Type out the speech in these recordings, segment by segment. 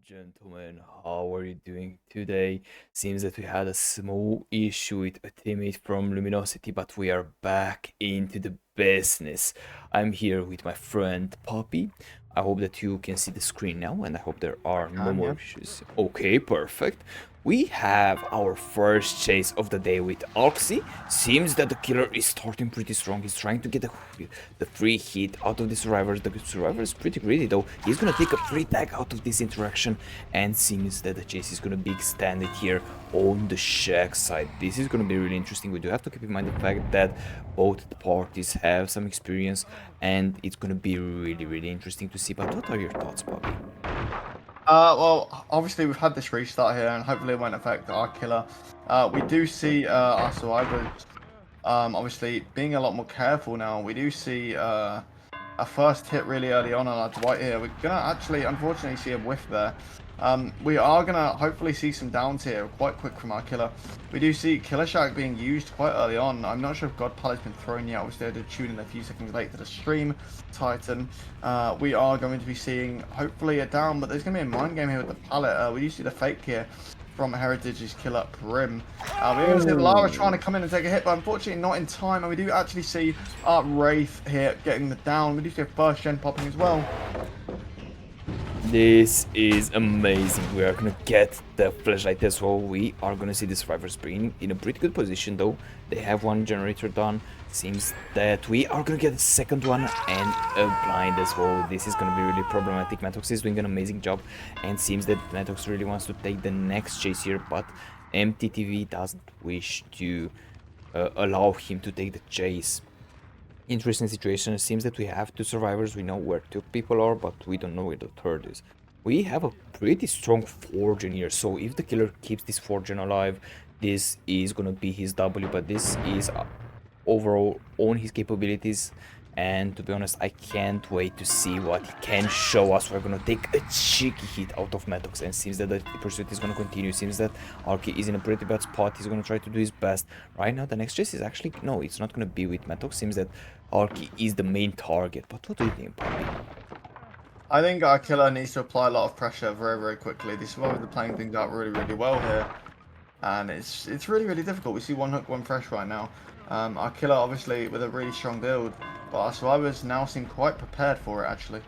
gentlemen, how are you doing today? Seems that we had a small issue with a teammate from Luminosity, but we are back into the business. I'm here with my friend Poppy. I hope that you can see the screen now, and I hope there are no Can, more yeah. issues. Okay, perfect. We have our first chase of the day with Oxy. Seems that the killer is starting pretty strong. He's trying to get the free hit out of the survivors. The survivor is pretty greedy though. He's gonna take a free tag out of this interaction, and seems that the chase is gonna be extended here on the shack side. This is gonna be really interesting. We do have to keep in mind the fact that both the parties have some experience, and it's gonna be really interesting to see. But what are your thoughts, Bobby? Well, obviously we've had this restart here, and hopefully it won't affect our killer. We do see our survivors, obviously being a lot more careful now. We do see a first hit really early on our Dwight here. We're gonna actually, unfortunately, see a whiff there. We are gonna hopefully see some downs here quite quick from our killer. We do see Killer Shack being used quite early on. I'm not sure if God Pallet's been thrown yet. Obviously, I did tune in a few seconds late to the stream. Titan. We are going to be seeing hopefully a down, but there's going to be a mind game here with the pallet. We do see the fake here from Heritage's killer Prim. We're going to see the Lara trying to come in and take a hit, but unfortunately not in time. And we do actually see Wraith here getting the down. We do see a first gen popping as well. This is amazing. We are gonna get the flashlight as well. We are gonna see the survivors being in a pretty good position though. They have one generator done. Seems that we are gonna get the second one and a blind as well. This is gonna be really problematic. Matox is doing an amazing job, and seems that Matox really wants to take the next chase here, but MTTV doesn't wish to allow him to take the chase. Interesting situation. It seems that we have two survivors. We know where two people are, but we don't know where the third is. We have a pretty strong Forgen here, so if the killer keeps this Forgen alive, this is gonna be his W, but this is overall on his capabilities. And to be honest, I can't wait to see what he can show us. We're gonna take a cheeky hit out of Matox, and seems that the pursuit is gonna continue. Seems that Arky is in a pretty bad spot. He's gonna try to do his best. Right now, the next chase is actually... No, it's not gonna be with Matox. Seems that Arky is the main target. But what do you think, Poppy? I think our killer needs to apply a lot of pressure very quickly. The survivors are playing things out really well here. And it's really difficult. We see one hook, one fresh right now. Our killer obviously with a really strong build, but our survivors now seem quite prepared for it actually.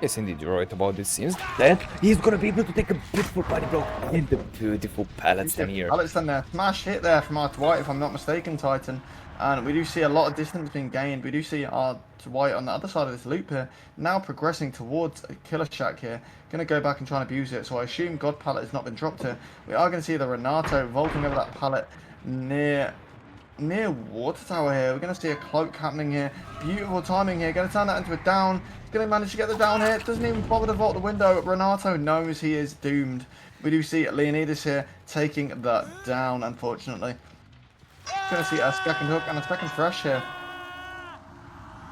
Yes, indeed, you're right about this. Seems that he's gonna be able to take a beautiful body block and the beautiful pallets down here. Pallets down there. Smash hit there from our Dwight, if I'm not mistaken, Titan. And we do see a lot of distance being gained. We do see our Dwight on the other side of this loop here, now progressing towards a Killer Shack here. Going to go back and try and abuse it. So I assume God Pallet has not been dropped here. We are going to see the Renato vaulting over that pallet near Water Tower here. We're going to see a cloak happening here. Beautiful timing here. Going to turn that into a down. He's going to manage to get the down here. Doesn't even bother to vault the window. Renato knows he is doomed. We do see Leonidas here taking the down, unfortunately. Going to see a second hook and a second fresh here.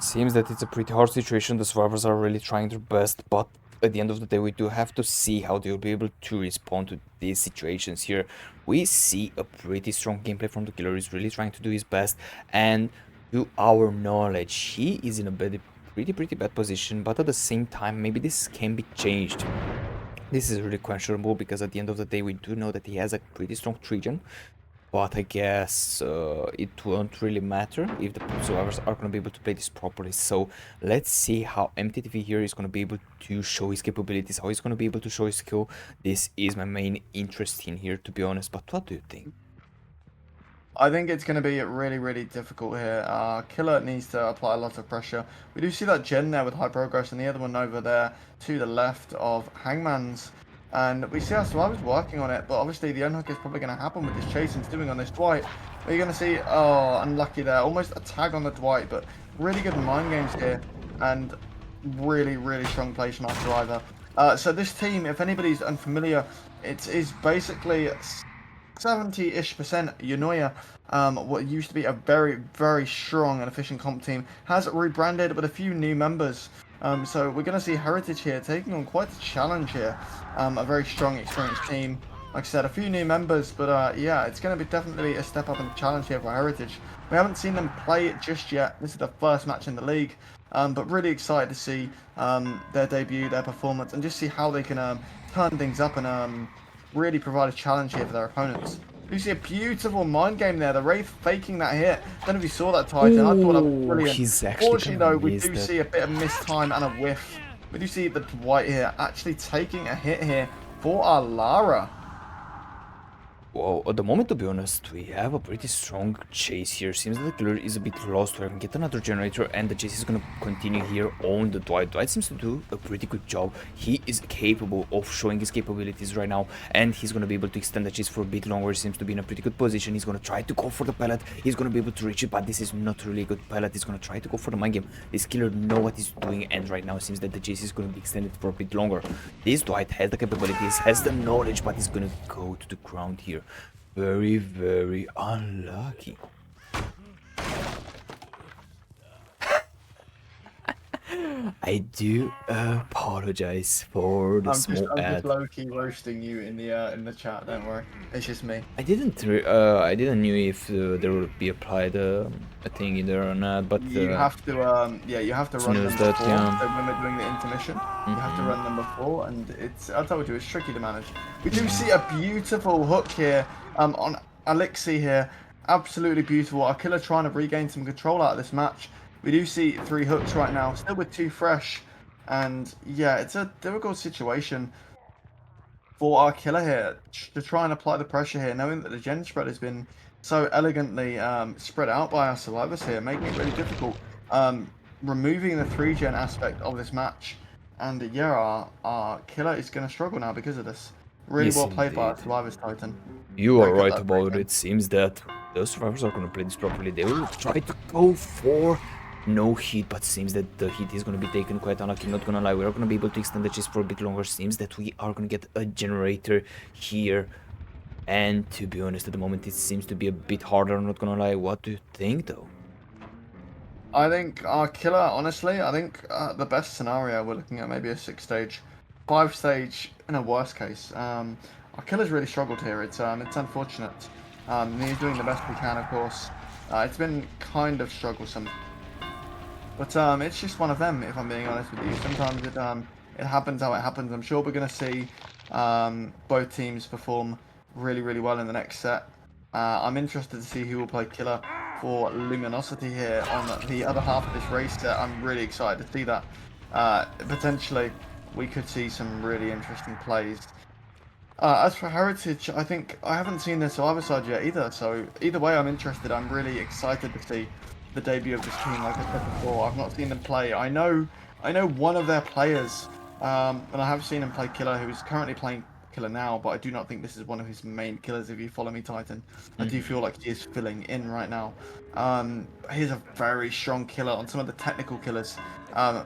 Seems that it's a pretty hard situation. The survivors are really trying their best, but at the end of the day, we do have to see how they'll be able to respond to these situations here. We see a pretty strong gameplay from the killer. He's really trying to do his best, and to our knowledge, he is in a pretty bad position, but at the same time, maybe this can be changed. This is really questionable because at the end of the day, we do know that he has a pretty strong Trigen. But I guess it won't really matter if the survivors are going to be able to play this properly. So let's see how MTTV here is going to be able to show his capabilities, how he's going to be able to show his skill. This is my main interest in here, to be honest. But what do you think? I think it's going to be really difficult here. Killer needs to apply a lot of pressure. We do see that gen there with high progress, and the other one over there to the left of Hangman's. And we see our survivors working on it, but obviously the unhook is probably going to happen with this chase he's doing on this Dwight. We're going to see, oh, unlucky there, almost a tag on the Dwight, but really good mind games here, and really strong play from our survivor. So this team, if anybody's unfamiliar, it is basically 70-ish% Yunoya, what used to be a very strong and efficient comp team, has rebranded with a few new members. So we're going to see Heritage here taking on quite a challenge here. A very strong, experienced team. Like I said, a few new members, but yeah, it's going to be definitely a step up in the challenge here for Heritage. We haven't seen them play it just yet. This is the first match in the league, but really excited to see their debut, their performance, and just see how they can turn things up and really provide a challenge here for their opponents. You see a beautiful mind game there. The Wraith faking that hit. Don't know if you saw that, Titan. I thought that was brilliant. He's actually Fortunately, gonna though, we miss do that. see a bit of missed time and a whiff. We do see the Dwight here actually taking a hit here for our Lara. Well, at the moment, to be honest, we have a pretty strong chase here. Seems that the killer is a bit lost. We can get another generator, and the chase is gonna continue here on the Dwight. Dwight seems to do a pretty good job. He is capable of showing his capabilities right now, and he's gonna be able to extend the chase for a bit longer. He seems to be in a pretty good position. He's gonna try to go for the pellet. He's gonna be able to reach it, but this is not really a good pellet. He's gonna try to go for the mind game. This killer knows what he's doing, and right now it seems that the chase is gonna be extended for a bit longer. This Dwight has the capabilities, has the knowledge, but he's gonna go to the ground here. Very, very unlucky. I do apologize for the small I'm ad. just low-key roasting you in the chat. Don't worry, it's just me. I didn't knew if there would be applied a thing in there or not, but You have to you have to run them knows before. that, yeah. So when we're doing the intermission, you have to run them before, and I told you it's tricky to manage. We do see a beautiful hook here on Elixir here, absolutely beautiful. Our killer trying to regain some control out of this match. We do see 3 hooks right now, still with 2 fresh, and yeah, it's a difficult situation for our killer here to try and apply the pressure here, knowing that the gen spread has been so elegantly spread out by our survivors here, making it really difficult, removing the 3-gen aspect of this match. And yeah, our killer is going to struggle now because of this. Really Yes, well played by our indeed. survivors, Titan. You are Don't get right that about break it. Seems that those survivors are gonna play this properly. They will try to go for no hit, but seems that the hit is gonna be taken quite unlucky. Not gonna lie, we are gonna be able to extend the chase for a bit longer. Seems that we are gonna get a generator here. And to be honest, at the moment it seems to be a bit harder. I'm not gonna lie. What do you think, though? I think our killer, honestly, I think the best scenario we're looking at maybe a 6-stage, 5-stage in a worst case. Our killer's really struggled here. It's unfortunate. He's doing the best we can, of course. It's been kind of strugglesome, but it's just one of them. If I'm being honest with you, sometimes it happens how it happens. I'm sure we're gonna see both teams perform really, really well in the next set. I'm interested to see who will play killer for Luminosity here on the other half of this race set. I'm really excited to see that. Potentially, we could see some really interesting plays. As for Heritage, I think I haven't seen the Survivor side yet either, so either way I'm interested. I'm really excited to see the debut of this team. Like I said before, I've not seen them play. I know one of their players, and I have seen him play Killer, who is currently playing Killer now, but I do not think this is one of his main killers. If you follow me, Titan, I do feel like he is filling in right now. He's a very strong killer on some of the technical killers.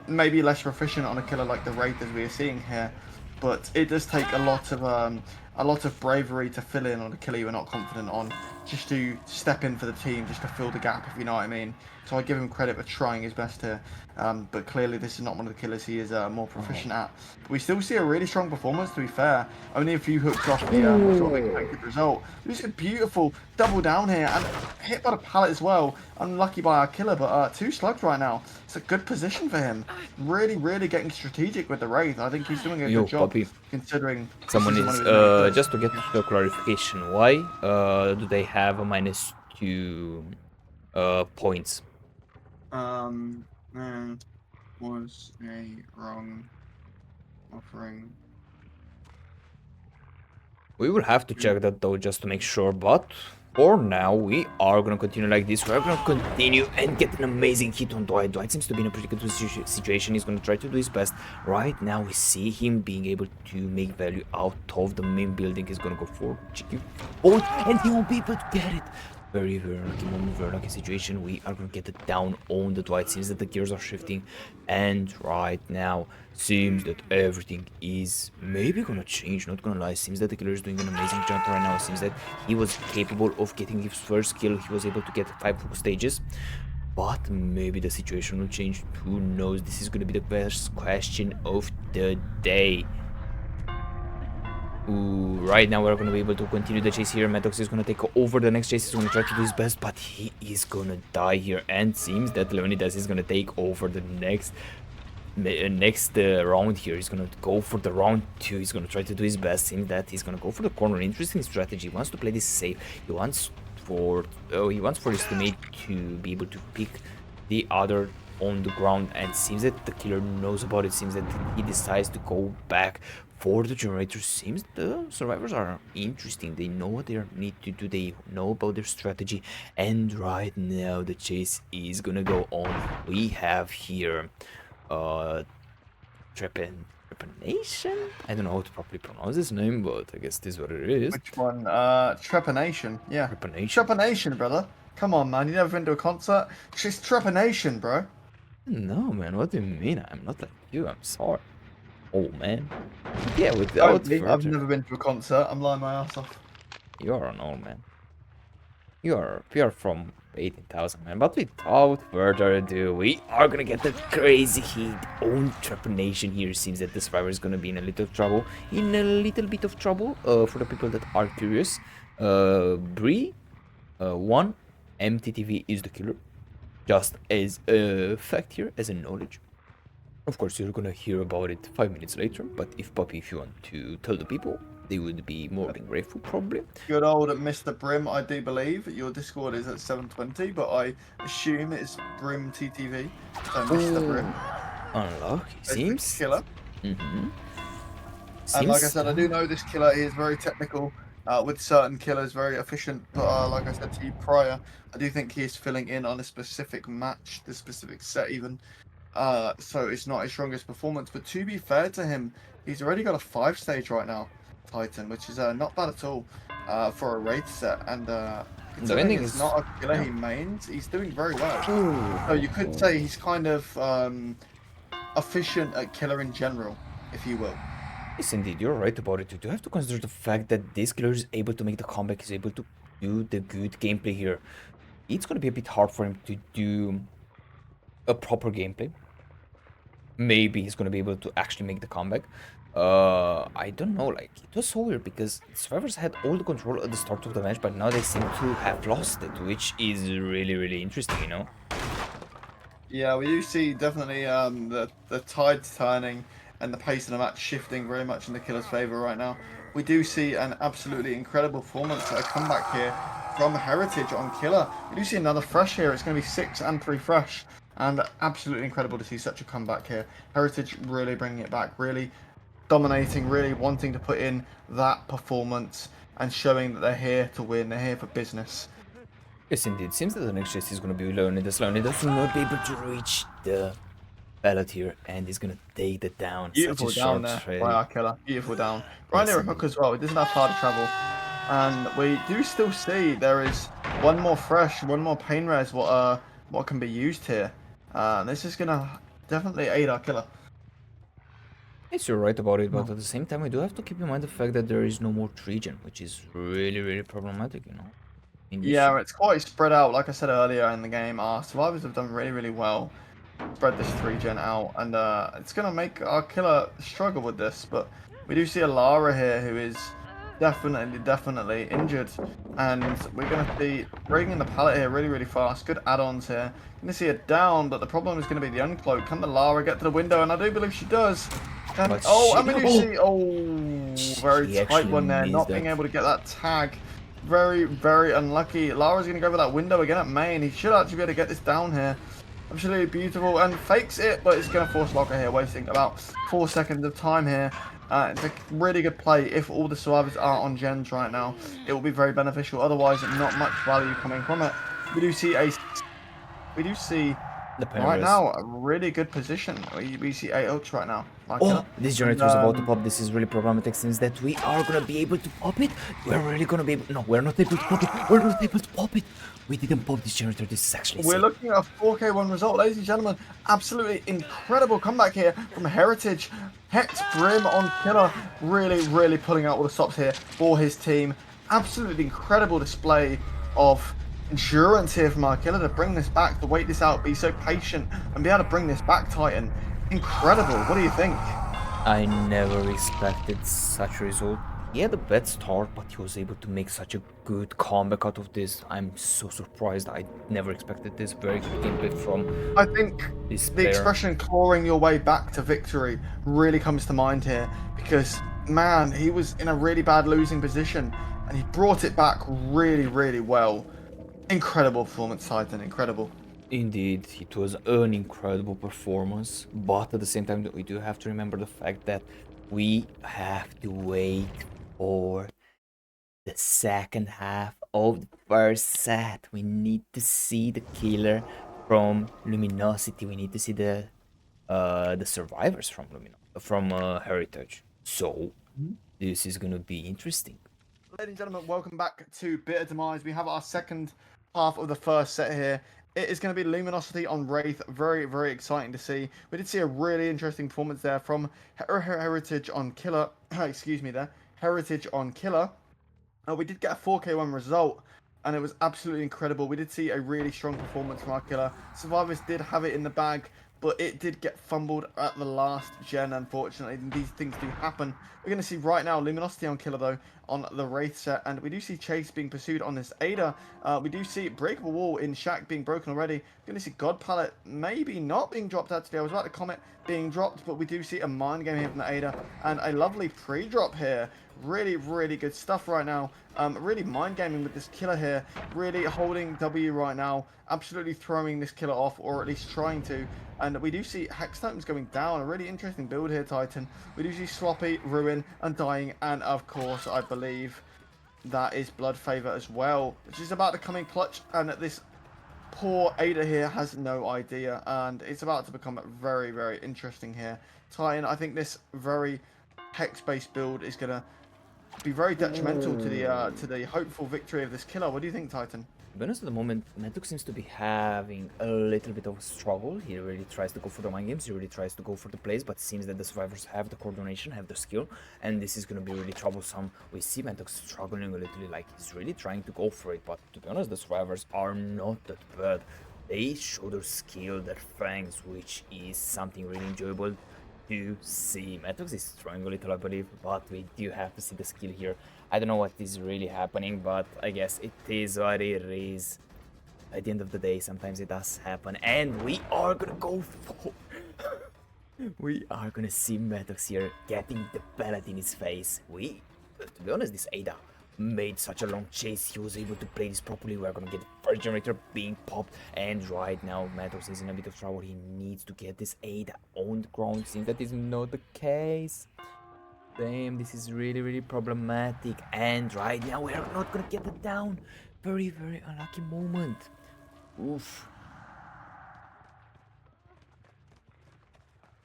Maybe less proficient on a killer like the Wraith as we are seeing here, but it does take a lot of bravery to fill in on a killer you're not confident on, just to step in for the team, just to fill the gap, if you know what I mean. So I give him credit for trying his best here, but clearly this is not one of the killers he is more proficient at. But we still see a really strong performance, to be fair. Only a few hooks off the sort of expected result. This is a beautiful double down here, and hit by the pallet as well. Unlucky by our killer, but 2 slugs right now. It's a good position for him. Really, really getting strategic with the Wraith. I think he's doing a good job, Puppy. considering Someone this is one of his main just to get the clarification. Why do they have a -2 points? There was a wrong offering. We will have to check that though, just to make sure, but for now we are gonna continue like this. We're gonna continue and get an amazing hit on Dwight. Dwight seems to be in a pretty good situation. He's gonna try to do his best. Right now we see him being able to make value out of the main building. He's gonna go for cheeky ult, and he won't be able to get it. Very, very lucky moment, very lucky situation. We are gonna get it down on the Dwight. Seems that the gears are shifting, and right now seems that everything is maybe gonna change. Not gonna lie, seems that the killer is doing an amazing job right now. Seems that he was capable of getting his first kill. He was able to get 5 stages, but maybe the situation will change. Who knows? This is gonna be the best question of the day. Ooh, right now we're gonna be able to continue the chase here. Maddox is gonna take over the next chase. He's gonna try to do his best, but he is gonna die here. And seems that Leonidas is gonna take over the next round here. He's gonna go for the round 2. He's gonna try to do his best. Seems that he's gonna go for the corner. Interesting strategy. He wants to play this safe. He wants for his teammate to be able to pick the other on the ground, and seems that the killer knows about it. Seems that he decides to go back for the generator. Seems the survivors are interesting. They know what they need to do. They know about their strategy, and right now the chase is gonna go on. We have here trepanation. I don't know how to properly pronounce this name, but I guess this is what it is. Which one? Trepanation. Yeah. Trepanation. Trepanation, brother. Come on, man. You never been to a concert? It's just trepanation, bro. No, man. What do you mean? I'm not like you. I'm sorry. Oh, man. Yeah, without further... I've never been to a concert. I'm lying my ass off. You're an old man. We are from 18,000, man. But without further ado, we are gonna get the crazy heat on trepanation here. Seems that the survivor is gonna be in a little trouble. For the people that are curious. Bree, 1, MTTV is the killer. Just as a fact here, as a knowledge. Of course, you're gonna hear about it 5 minutes later, but if Poppy, if you want to tell the people, they would be more than grateful, probably. Good old Mr. Brim, I do believe. Your Discord is at 7:20, but I assume it's Brim TTV. So Mr. Brim. Unlock, seems. Killer. Mm-hmm. And like I said, I do know this killer. He is very technical with certain killers, very efficient. But like I said to you prior, I do think he is filling in on a specific match, the specific set even. So it's not his strongest performance. But to be fair to him, he's already got a 5-stage right now, Titan, which is not bad at all for a Wraith set. And considering it's not a killer he mains, he's doing very well. So you could say he's kind of efficient at killer in general, if you will. Yes, indeed, you're right about it. You do have to consider the fact that this killer is able to make the comeback, is able to do the good gameplay here. It's going to be a bit hard for him to do a proper gameplay. Maybe he's going to be able to actually make the comeback. I don't know, like, it was so weird because survivors had all the control at the start of the match, but now they seem to have lost it, which is really, really interesting, you know? Yeah, we do see definitely the tides turning and the pace of the match shifting very much in the killer's favour right now. We do see an absolutely incredible performance, a comeback here from Heritage on killer. We do see another fresh here. It's going to be 6 and 3 fresh, and absolutely incredible to see such a comeback here. Heritage really bringing it back, really dominating, really wanting to put in that performance and showing that they're here to win, they're here for business. Yes, indeed. Seems that the next chase is going to be Leonidas. Leonidas will not be able to reach the ballot here, and he's going to take that down. Beautiful down there by our killer. Beautiful down. Right near a hook as well. It doesn't have far to travel. And we do still see there is one more fresh, one more pain res what can be used here. This is going to definitely aid our killer. Yes, you're right about it, but at the same time, we do have to keep in mind the fact that there is no more region, which is really, really problematic, you know? Yeah, it's quite spread out. Like I said earlier in the game, our survivors have done really, really well. Spread this 3-gen out, and it's going to make our killer struggle with this, but we do see a Lara here who is definitely injured, and we're going to see bringing the pallet here really, really fast. Good add-ons here. Going to see it down, but the problem is going to be the uncloak. Can the Lara get to the window? And I do believe she does. And, very tight one there, not being able to get that tag. Very, very unlucky. Lara's going to go for that window again at main. He should actually be able to get this down here. Absolutely beautiful, and fakes it, but it's going to force locker here, wasting about 4 seconds of time here. It's a really good play. If all the survivors are on gens right now, it will be very beneficial. Otherwise, not much value coming from it. We do see right now a really good position. We see 8 ults right now. This generator is about to pop. This is really problematic since that we are gonna be able to pop it. We're really gonna be able. No, we're not able to pop it. We're not able to pop it. We didn't pop this generator. This is actually. We're looking at a 4K1 result, ladies and gentlemen. Absolutely incredible comeback here from Heritage. Hex Brim on killer, really, really pulling out all the stops here for his team. Absolutely incredible display of endurance here from our killer to bring this back, to wait this out, be so patient, and be able to bring this back, Titan. Incredible. What do you think? I never expected such a result. He had a bad start, but he was able to make such a good comeback out of this. I'm so surprised. I never expected this. Very good gameplay from I think this the player. expression clawing your way back to victory really comes to mind here because, man, he was in a really bad losing position and he brought it back really, really well. Incredible performance, Titan. Incredible. Indeed, it was an incredible performance, but at the same time, we do have to remember the fact that we have to wait for the second half of the first set. We need to see the killer from Luminosity. We need to see the survivors from Heritage. So this is gonna be interesting. Ladies and gentlemen, welcome back to Bitter Demise. We have our second half of the first set here. It is going to be Luminosity on Wraith. Very, very exciting to see. We did see a really interesting performance there from Heritage on Killer. Excuse me there. Heritage on Killer. We did get a 4K1 result, and it was absolutely incredible. We did see a really strong performance from our killer. Survivors did have it in the bag, but it did get fumbled at the last gen, unfortunately. These things do happen. We're going to see right now Luminosity on killer, though, on the Wraith set, and we do see Chase being pursued on this Ada. We do see Breakable Wall in Shack being broken already. We're going to see God Pallet maybe not being dropped out today. I was about to comment being dropped, but we do see a mind game here from the Ada, and a lovely pre-drop here. Really, really good stuff right now. Really mind gaming with this killer here. Really holding W right now. Absolutely throwing this killer off, or at least trying to. And we do see Hex Totals going down. A really interesting build here, Titan. We do see Sloppy, Ruin, Undying, and of course, I believe that is Blood Favor as well, which is about to come in clutch. And this poor Ada here has no idea, and it's about to become very, very interesting here. Titan, I think this very hex-based build is gonna be very detrimental to the hopeful victory of this killer. What do you think, Titan? To be honest, at the moment, Mentuk seems to be having a little bit of a struggle. He really tries to go for the mind games, he really tries to go for the plays, but it seems that the survivors have the coordination, have the skill, and this is going to be really troublesome. We see Mentuk struggling a little, like he's really trying to go for it, but to be honest, the survivors are not that bad. They show their skill, their fangs, which is something really enjoyable to see. Matrix is trying a little, I believe, but we do have to see the skill here. I don't know what is really happening, but I guess it is what it is. At the end of the day, sometimes it does happen, and we are gonna go for... we are gonna see Matrix here getting the pellet in his face. To be honest, this Ada made such a long chase. He was able to play this properly. We're gonna get the first generator being popped, and right now Matos is in a bit of trouble. He needs to get this Ada on the ground. Seems that is not the case. Damn, this is really, really problematic, and right now we're not gonna get it down. Very, very unlucky moment. Oof.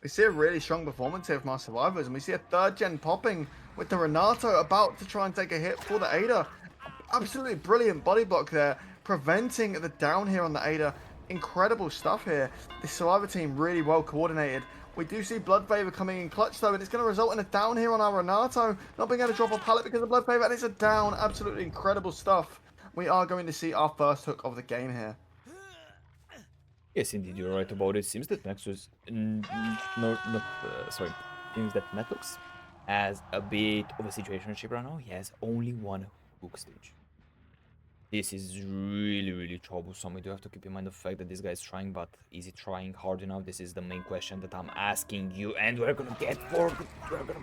We see a really strong performance here from our survivors, and we see a third gen popping with the Renato about to try and take a hit for the Ada. Absolutely brilliant body block there, preventing the down here on the Ada. Incredible stuff here. This survivor team really well coordinated. We do see Blood Favor coming in clutch though, and it's going to result in a down here on our Renato. Not being able to drop a pallet because of Blood Favor, and it's a down. Absolutely incredible stuff. We are going to see our first hook of the game here. Yes, indeed, you're right about it. Seems that Nexus, sorry, seems that Metox has a bit of a situationship right now. He has only one hook stage. This is really, really troublesome. We do have to keep in mind the fact that this guy is trying, but is he trying hard enough? This is the main question that I'm asking you, and we're gonna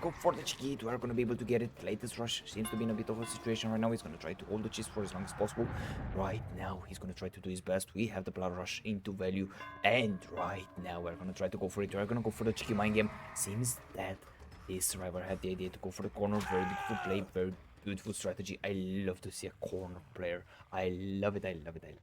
go for the cheat. We're gonna be able to get it. Latest rush seems to be in a bit of a situation right now. He's gonna try to hold the cheese for as long as possible. Right now, he's gonna try to do his best. We have the blood rush into value, and right now we're gonna try to go for it. We're gonna go for the cheeky mind game. Seems that this survivor had the idea to go for the corner. Very beautiful play, very beautiful strategy. I love to see a corner player. I love it, I love it, I love it.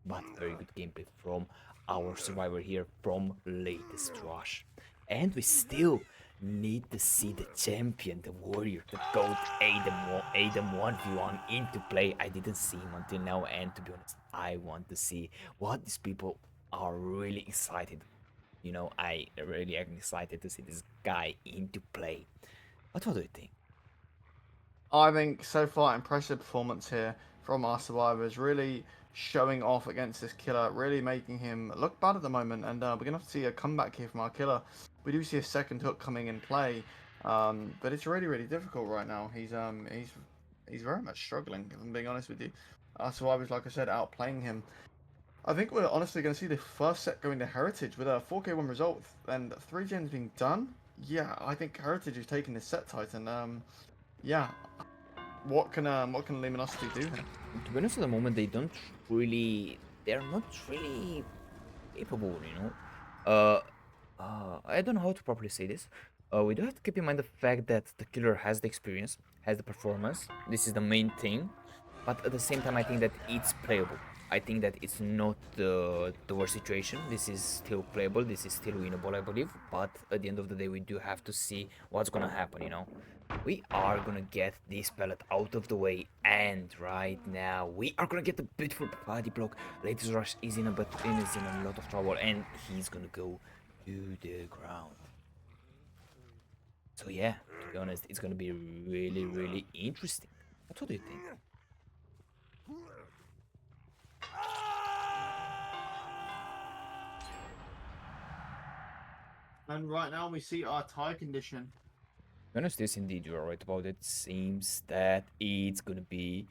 But very good gameplay from our survivor here from latest rush. And we still need to see the champion, the warrior, the GOAT Adam 1v1 into play. I didn't see him until now, and to be honest, I want to see what these people are really excited. You know, I really am excited to see this guy into play. But what do you think? I think so far impressive performance here from our survivors, really showing off against this killer, really making him look bad at the moment, and we're gonna have to see a comeback here from our killer. We do see a second hook coming in play, But it's really, really difficult right now. He's very much struggling, if I'm being honest with you. Survivors, like I said, outplaying him. I think we're honestly going to see the first set going to Heritage with a 4K1 result and 3 gens being done. Yeah, I think Heritage is taking this set, Titan. Yeah. What can Luminosity do here? To be honest, at the moment they don't really, they're not really capable, you know. Uh, I don't know how to properly say this. We do have to keep in mind the fact that the killer has the experience, has the performance. This is the main thing. But at the same time, I think that it's playable. I think that it's not the worst situation. This is still playable. This is still winnable, I believe. But at the end of the day, we do have to see what's gonna happen, you know. We are gonna get this pellet out of the way, and right now we are gonna get the beautiful body block. Latest Rush is in a lot of trouble, and he's gonna go to the ground. So yeah, to be honest, it's gonna be really, really interesting. What do you think? And right now we see our tie condition. To be honest, yes, indeed, you're right about it. Seems that it's gonna be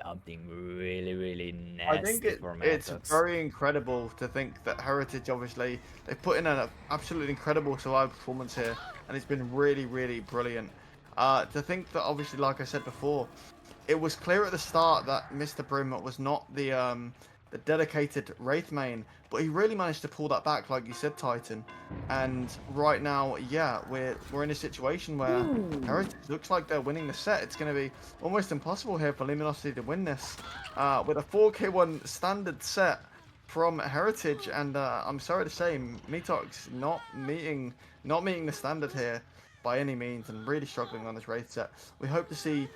something really, really I think nasty for it's Matox. very incredible to think that Heritage, obviously, they've put in an absolutely incredible survival performance here, and it's been really, really brilliant. To think that, obviously, like I said before, it was clear at the start that Mr. Brim was not the dedicated Wraith main, but he really managed to pull that back, like you said, Titan. And right now, yeah, we're in a situation where Heritage looks like they're winning the set. It's going to be almost impossible here for Luminosity to win this with a 4K1 standard set from Heritage. And I'm sorry to say, Metox not meeting the standard here by any means and really struggling on this Wraith set. We hope to see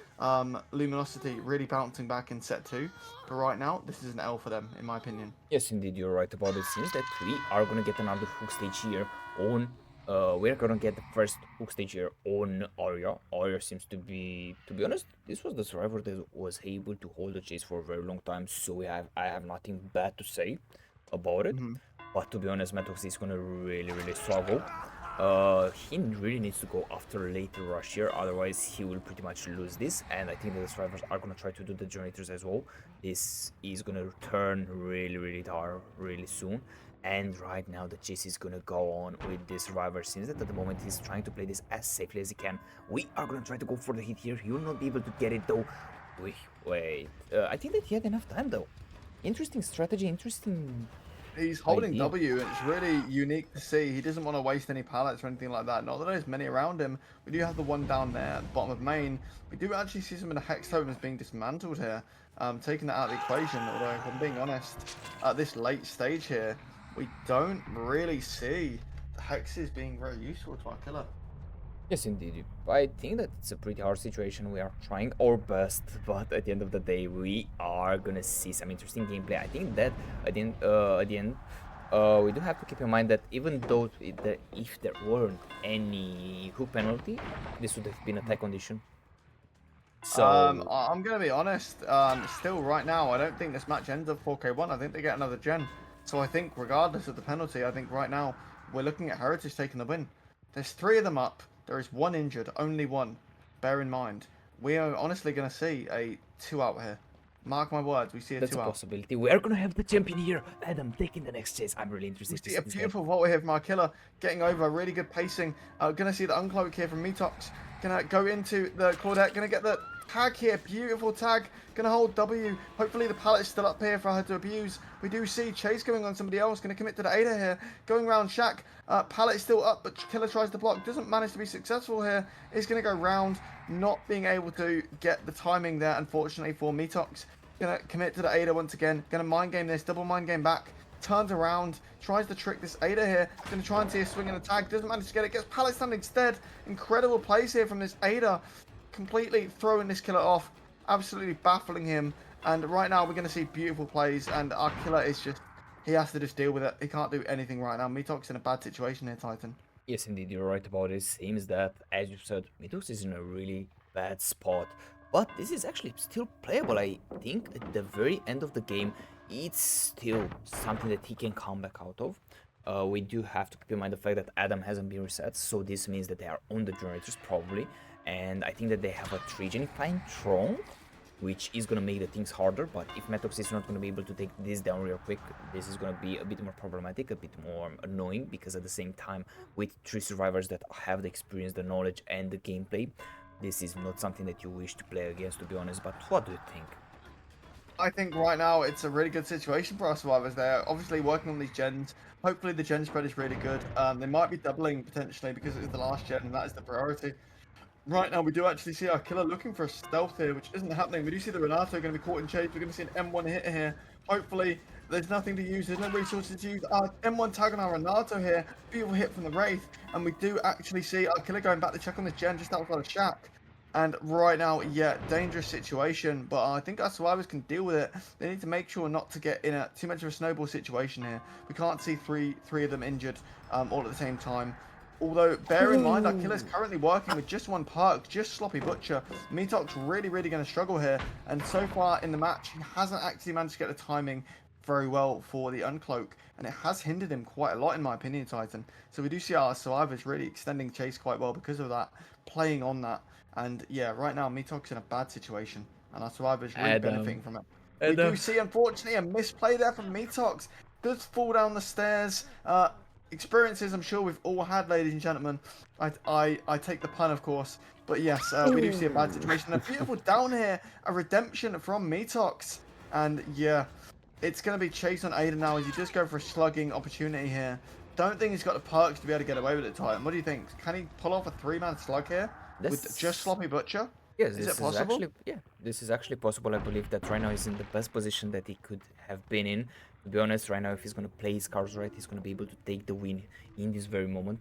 Luminosity really bouncing back in set 2, but right now this is an L for them in my opinion. Yes, indeed, you're right about it. Seems that we are gonna get another hook stage here on. We're gonna get the first hook stage here on Arya. Arya seems to be honest, this was the survivor that was able to hold the chase for a very long time. So I have nothing bad to say about it. Hmm. But to be honest, Matox is gonna really, really struggle. He really needs to go after later rush here, otherwise he will pretty much lose this. And I think that the survivors are gonna try to do the generators as well. This is gonna turn really, really dark really soon. And right now the chase is gonna go on with this survivor. Seems that at the moment he's trying to play this as safely as he can. We are gonna try to go for the hit here. He will not be able to get it though. Wait. I think that he had enough time though. Interesting strategy, interesting He's holding idea. W, and it's really unique to see. He doesn't want to waste any pallets or anything like that. Not that there's many around him. We do have the one down there at the bottom of main. We do actually see some of the hex tokens being dismantled here, taking that out of the equation. Although, if I'm being honest, at this late stage here, we don't really see the hexes being very useful to our killer. Yes, indeed. I think that it's a pretty hard situation. We are trying our best, but at the end of the day, we are gonna see some interesting gameplay. I think that at the end, we do have to keep in mind that even though if there weren't any hook penalty, this would have been a tie condition. So I'm gonna be honest. Still, right now, I don't think this match ends at 4K1. I think they get another gen. So I think, regardless of the penalty, I think right now we're looking at Heritage taking the win. There's 3 of them up. There is 1 injured, only 1. Bear in mind, we are honestly gonna see a 2 out here. Mark my words, we see a that's 2 a out. possibility. We are gonna have the champion here, Adam taking the next chase. I'm really We interested to see see a this guy. beautiful vault here from our killer, getting over, really good pacing. Gonna see the uncloak here from Metox. Gonna go into the Claudette, gonna get the tag here, beautiful tag. Gonna hold W. Hopefully the pallet's still up here for her to abuse. We do see Chase going on somebody else, gonna commit to the Ada here. Going around Shaq, pallet is still up, but killer tries to block, doesn't manage to be successful here. Is gonna go round, not being able to get the timing there, unfortunately, for Metox. Gonna commit to the Ada once again, gonna mind game this, double mind game back. Turns around, tries to trick this Ada here. Going to try and see a swing and attack. Doesn't manage to get it. Gets pallet stand instead. Incredible plays here from this Ada. Completely throwing this killer off. Absolutely baffling him. And right now we're going to see beautiful plays. And our killer is just... He has to just deal with it. He can't do anything right now. Metok's in a bad situation here, Titan. Yes, indeed, you're right about it. Seems that, as you said, Midos is in a really bad spot. But this is actually still playable. I think at the very end of the game, it's still something that he can come back out of. We do have to keep in mind the fact that Adam hasn't been reset, so this means that they are on the generators probably, and I think that they have a 3-genifying Tron, which is gonna make the things harder, but if Metox is not gonna be able to take this down real quick, this is gonna be a bit more problematic, a bit more annoying, because at the same time, with 3 survivors that have the experience, the knowledge, and the gameplay, this is not something that you wish to play against, to be honest, but what do you think? I think right now it's a really good situation for our survivors. They're obviously working on these gens. Hopefully the gen spread is really good. They might be doubling potentially because it's the last gen and that is the priority. Right now we do actually see our killer looking for a stealth here, which isn't happening. We do see the Renato going to be caught in chase. We're going to see an M1 hit here. Hopefully there's nothing to use. There's no resources to use. Our M1 tag on our Renato here. Beautiful hit from the Wraith. And we do actually see our killer going back to check on this gen just outside of Shack. And right now, yeah, dangerous situation, but I think our survivors can deal with it. They need to make sure not to get in too much of a snowball situation here. We can't see three of them injured all at the same time. Although, bear in mind, our killer's currently working with just one perk, just Sloppy Butcher. Metok's really going to struggle here, and so far in the match, he hasn't actually managed to get the timing very well for the Uncloak, and it has hindered him quite a lot, in my opinion, Titan. So we do see our survivors really extending chase quite well because of that, playing on that. And yeah, right now, Metok's in a bad situation, and our survivors really benefiting from it. We do see, unfortunately, a misplay there from Metox. Does fall down the stairs. Experiences I'm sure we've all had, ladies and gentlemen. I take the pun, of course. But yes, we do see a bad situation. A beautiful down here, a redemption from Metox. And yeah, it's going to be chased on Aiden now as he just go for a slugging opportunity here. Don't think he's got the perks to be able to get away with it, Titan. What do you think? Can he pull off a 3-man slug here with just Sloppy Butcher? Yes, is this it possible? this is actually possible. I believe that right now he's in the best position that he could have been in. To be honest, right now if he's gonna play his cards right, he's gonna be able to take the win in this very moment.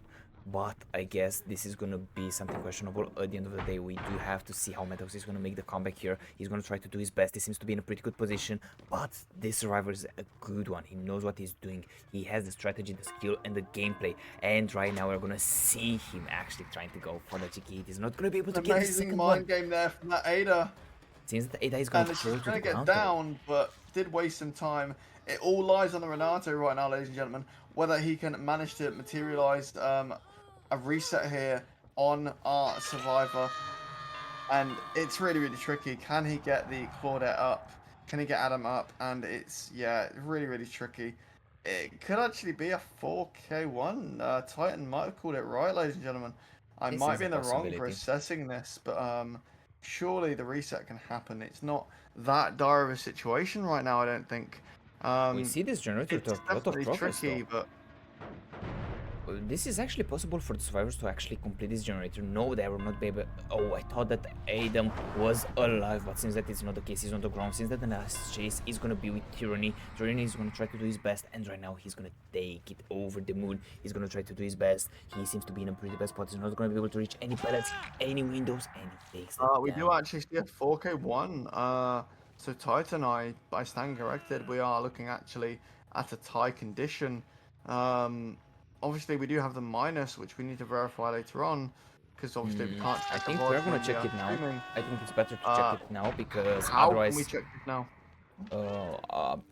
But I guess this is gonna be something questionable. At the end of the day, we do have to see how Metox is gonna make the comeback here. He's gonna try to do his best. He seems to be in a pretty good position, but this survivor is a good one. He knows what he's doing. He has the strategy, the skill, and the gameplay. And right now, we're gonna see him actually trying to go for the cheeky. He's not gonna be able to get the second mind one. game there from that Ada. Seems that Ada is gonna fall to the get ground. down, but did waste some time. It all lies on the Renato right now, ladies and gentlemen. Whether he can manage to materialize a reset here on our survivor, and it's really tricky. Can he get the Claudette up? Can he get Adam up? And it's really tricky. It could actually be a 4K1. Titan might have called it right, ladies and gentlemen. I This might is be a in the wrong for possibility. assessing this, but surely the reset can happen. It's not that dire of a situation right now, I don't think. We see this generator to It's a lot of definitely progress tricky, though. but This is actually possible for the survivors to actually complete this generator. No, they will not be able. Oh, I thought that Adam was alive, but since that is not the case, he's on the ground. Since that the last chase is gonna be with Tyranny. Tyranny is gonna try to do his best, and right now he's gonna take it over the moon. He's gonna try to do his best. He seems to be in a pretty bad spot. He's not gonna be able to reach any pellets, any windows, and he takes it we down. do actually see a 4K1. So Titan, I stand corrected. We are looking actually at a tie condition. Obviously we do have the minus, which we need to verify later on, because obviously we can't check I the think VOD we're gonna when check we it are now. streaming. I think it's better to check it now because How otherwise, can we check this now?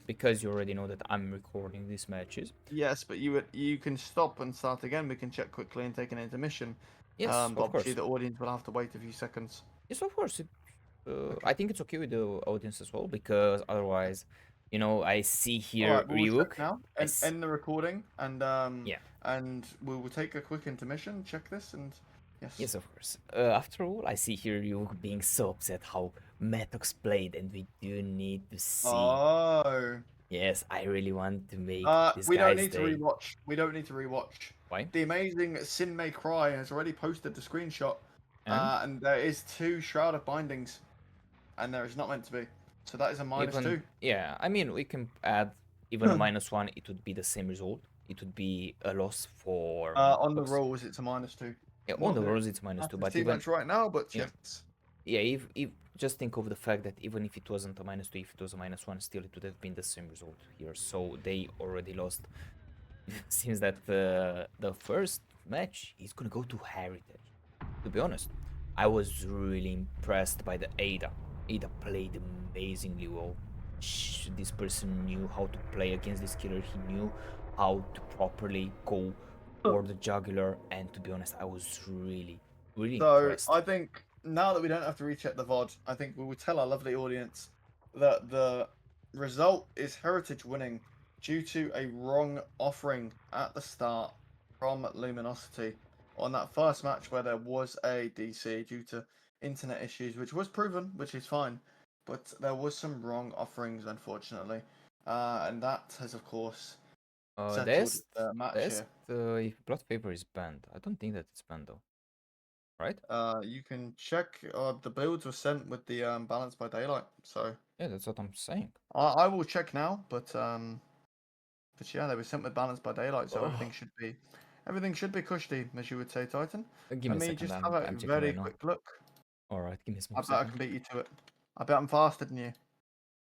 because you already know that I'm recording these matches. Yes, but you can stop and start again. We can check quickly and take an intermission. Yes, But of obviously course. the audience will have to wait a few seconds. Yes, of course. Okay. I think it's okay with the audience as well because otherwise, I see All here right, we'll check Ryuk. now and end the recording, and Yeah. and we will take a quick intermission. Check this, and yes. Yes, of course. After all, I see here Ryuk being so upset how Metox played, and we do need to see. Oh. Yes, I really want to make this we don't guy's need to day. rewatch. We don't need to rewatch. Why? The amazing Sin May Cry has already posted the screenshot, And and there is 2 Shroud of Bindings, and there is not meant to be. So that is a -2. Yeah, I mean, we can add even a -1. It would be the same result. It would be a loss for On the Metox. rules, it's a -2. Yeah, on Not the that rules it's -2, but too even much right now, but yeah. yes. Yeah, if just think of the fact that even if it wasn't a -2, if it was a -1, still it would have been the same result here. So they already lost. Seems that the first match is gonna go to Heritage. To be honest, I was really impressed by the Ada. Ada played amazingly well. This person knew how to play against this killer. He knew how to properly go for the jugular, and to be honest, I was really So impressed. I think now that we don't have to recheck the VOD, I think we will tell our lovely audience that the result is Heritage winning due to a wrong offering at the start from Luminosity on that first match where there was a DC due to internet issues, which was proven, which is fine, but there was some wrong offerings, unfortunately, and that has, of course, settled the match There's here. if blood paper is banned. I don't think that it's banned though, right? You can check. The builds were sent with the balance by daylight, so Yeah, that's what I'm saying. I will check now. But yeah, they were sent with balance by daylight, so Oh, everything should be cushy, as you would say, Titan. give me Let a me second. just have a I'm checking very right now. quick look. All right, give me a I small bet I second. can beat you to it. I bet I'm faster than you,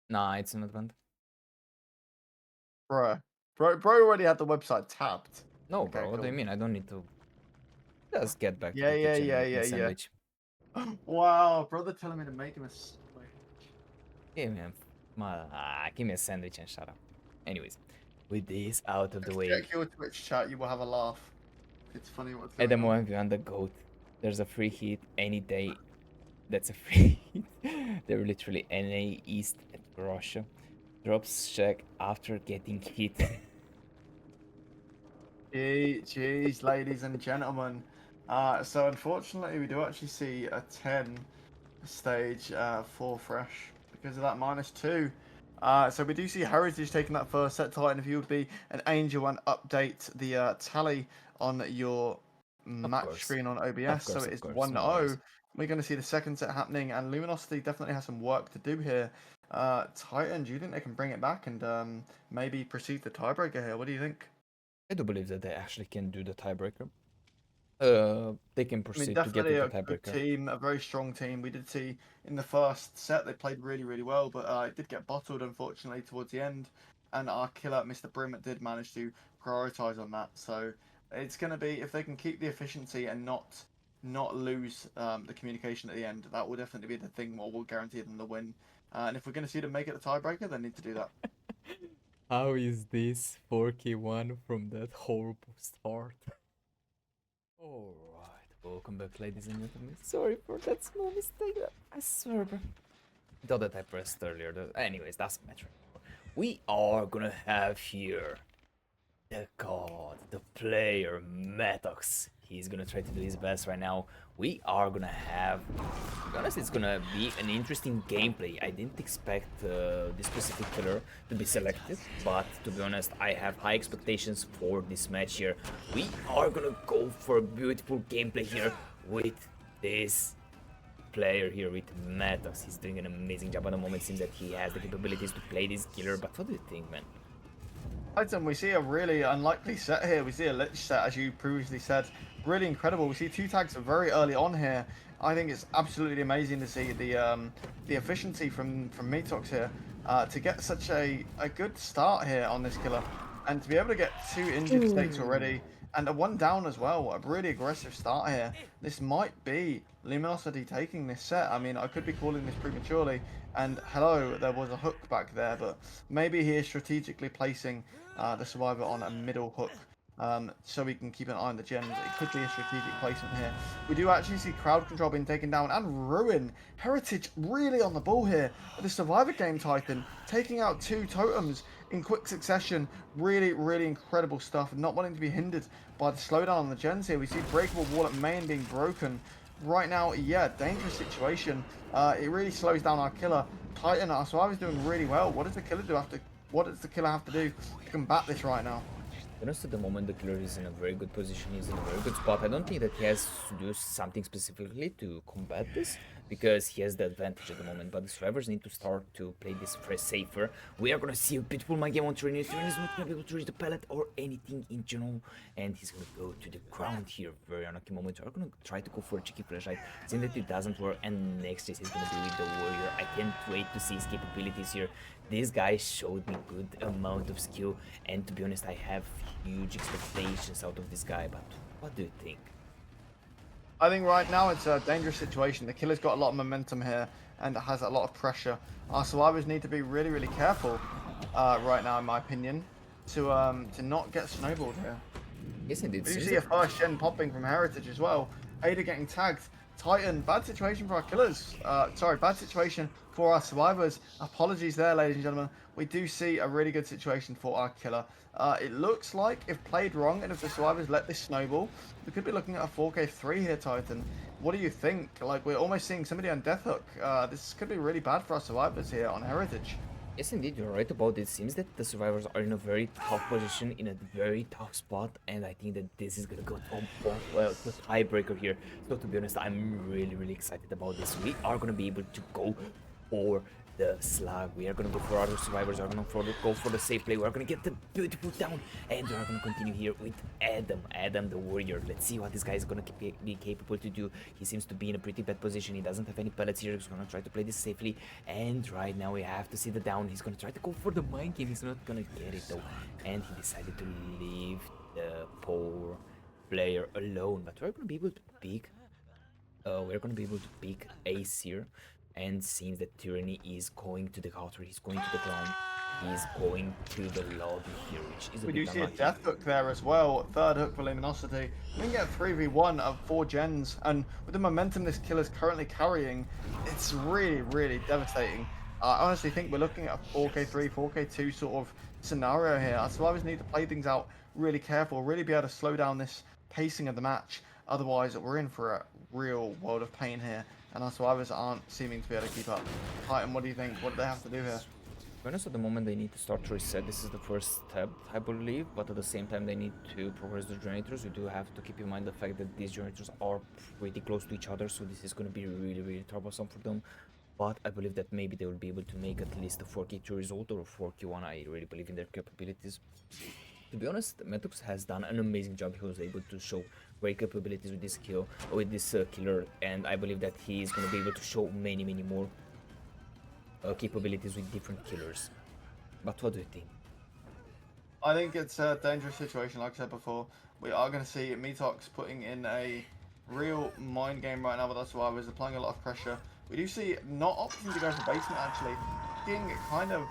Nah, it's not banned. bro. Bro already had the website tapped. No, Okay, bro. What do you cool. mean? I don't need to. Just get back to Yeah, the yeah, kitchen and yeah, make me yeah, a yeah. sandwich. Wow, brother, telling me to make him a sandwich. Give me a sandwich and shut up. Anyways, with this out of the Just way, check your Twitch chat. You will have a laugh. It's funny what's at the going on. moment we're on the goat. There's a free hit any day. That's a free hit. They're literally NA East at Russia. Drops check after getting hit. Jeez, ladies and gentlemen. So unfortunately, we do actually see a 10 stage for Fresh because of that -2. So we do see Heritage taking that first set. Titan, if you would be an angel and update the tally on your Of match course. screen on Of OBS. So course, it of is course. No 1-0. worries. We're going to see the second set happening, and Luminosity definitely has some work to do here. Titan, do you think they can bring it back and maybe proceed the tiebreaker here? What do you think? I do believe that they actually can do the tiebreaker. They can I mean, proceed to get definitely with the a good tiebreaker. team, a very strong team. We did see in the first set they played really, really well, but it did get bottled unfortunately towards the end. And our killer, Mr. Brim, did manage to prioritize on that. So it's going to be if they can keep the efficiency and not lose the communication at the end. That will definitely be the thing. What will guarantee them the win. And if we're going to see them make it the tiebreaker, they need to do that. How is this 4K1 from that horrible start? Alright, welcome back, ladies and gentlemen. Sorry for that small mistake. I swear, bro. Thought that I pressed earlier. Anyways, doesn't matter. We are gonna have here the god, the player, Metox. He's gonna try to do his best right now. We are gonna have, to be honest, it's gonna be an interesting gameplay. I didn't expect this specific killer to be selected, but to be honest, I have high expectations for this match here. We are gonna go for a beautiful gameplay here with this player here with Metox. He's doing an amazing job at the moment. It seems that he has the capabilities to play this killer, but what do you think, man? Titan, we see a really unlikely set here. We see a Lich set, as you previously said. Really incredible. We see two tags very early on here. I think it's absolutely amazing to see the efficiency from Metox here to get such a good start here on this killer, and to be able to get 2 injured states already and a 1 down as well. A really aggressive start here. This might be Luminosity taking this set. I mean, I could be calling this prematurely. And hello, there was a hook back there, but maybe he is strategically placing the survivor on a middle hook so we can keep an eye on the gens. It could be a strategic placement here. We do actually see crowd control being taken down and ruin. Heritage really on the ball here. The survivor game Titan taking out 2 totems in quick succession. Really, really incredible stuff. Not wanting to be hindered by the slowdown on the gens here. We see breakable wall at main being broken. Right now, yeah, dangerous situation. It really slows down our killer. Titan, our survivor's doing really well. What does the killer do what does the killer have to do to combat this right now? Honest, at the moment, the killer is in a very good position. He's in a very good spot. I don't think that he has to do something specifically to combat this, because he has the advantage at the moment. But the survivors need to start to play this safer. We are gonna see a beautiful mind game on Trinity. Trinity is not gonna be able to reach the pallet or anything in general, and he's gonna go to the ground here. Very unlucky moment. We're gonna try to go for a cheeky flashlight. Seeing that it doesn't work, and next is he's gonna be with the warrior. I can't wait to see his capabilities here. This guy showed me good amount of skill, and to be honest, I have huge expectations out of this guy. But what do you think? I think right now it's a dangerous situation. The killer's got a lot of momentum here and has a lot of pressure. Our survivors need to be really, really careful right now, in my opinion. to not get snowballed here. Yes, indeed. We do Seems see a that- first gen popping from Heritage as well. Ada getting tagged. Titan, bad situation for our killers. Sorry, bad situation for our survivors. Apologies there, ladies and gentlemen. We do see a really good situation for our killer. It looks like if played wrong and if the survivors let this snowball, we could be looking at a 4K3 here, Titan. What do you think? Like, we're almost seeing somebody on Death Hook. This could be really bad for our survivors here on Heritage. Yes, indeed, you're right about it. Seems that the survivors are in a very tough position, in a very tough spot, and I think that this is gonna go well, the tiebreaker here. So to be honest, I'm really excited about this. We are gonna be able to go for the slug. We are gonna go for other survivors. Are gonna go for the safe play. We are gonna get the beautiful down, and we are gonna continue here with Adam the warrior. Let's see what this guy is gonna be capable to do. He seems to be in a pretty bad position. He doesn't have any pellets here. He's gonna try to play this safely, and right now we have to see the down. He's gonna try to go for the mind game. He's not gonna get it though, and he decided to leave the poor player alone. But we're gonna be able to pick. We're gonna be able to pick Ace here. And seems that Tyranny is going to the gutter, he's going to the ground, he's going to the lobby here, which is a We bit do see a unlucky. Death Hook there as well. Third hook for Luminosity. We can get 3v1 of 4 gens, and with the momentum this killer's currently carrying, it's really devastating. I honestly think we're looking at a 4K3, 4K2 sort of scenario here. Our survivors need to play things out really careful, really be able to slow down this pacing of the match. Otherwise, we're in for a real world of pain here, and our survivors aren't seeming to be able to keep up. Titan, what do you think? What do they have to do here? To be honest, at the moment they need to start to reset. This is the first step, I believe, but at the same time they need to progress the generators. We do have to keep in mind the fact that these generators are pretty close to each other, so this is going to be really troublesome for them. But I believe that maybe they will be able to make at least a 4K2 result or a 4K1. I really believe in their capabilities. To be honest, Metox has done an amazing job. He was able to show great capabilities with this killer, and I believe that he is going to be able to show many more capabilities with different killers. But what do you think? I think it's a dangerous situation, like I said before. We are going to see Metox putting in a real mind game right now with our survivors, applying a lot of pressure. We do see not opting to go for basement, actually. Being kind of,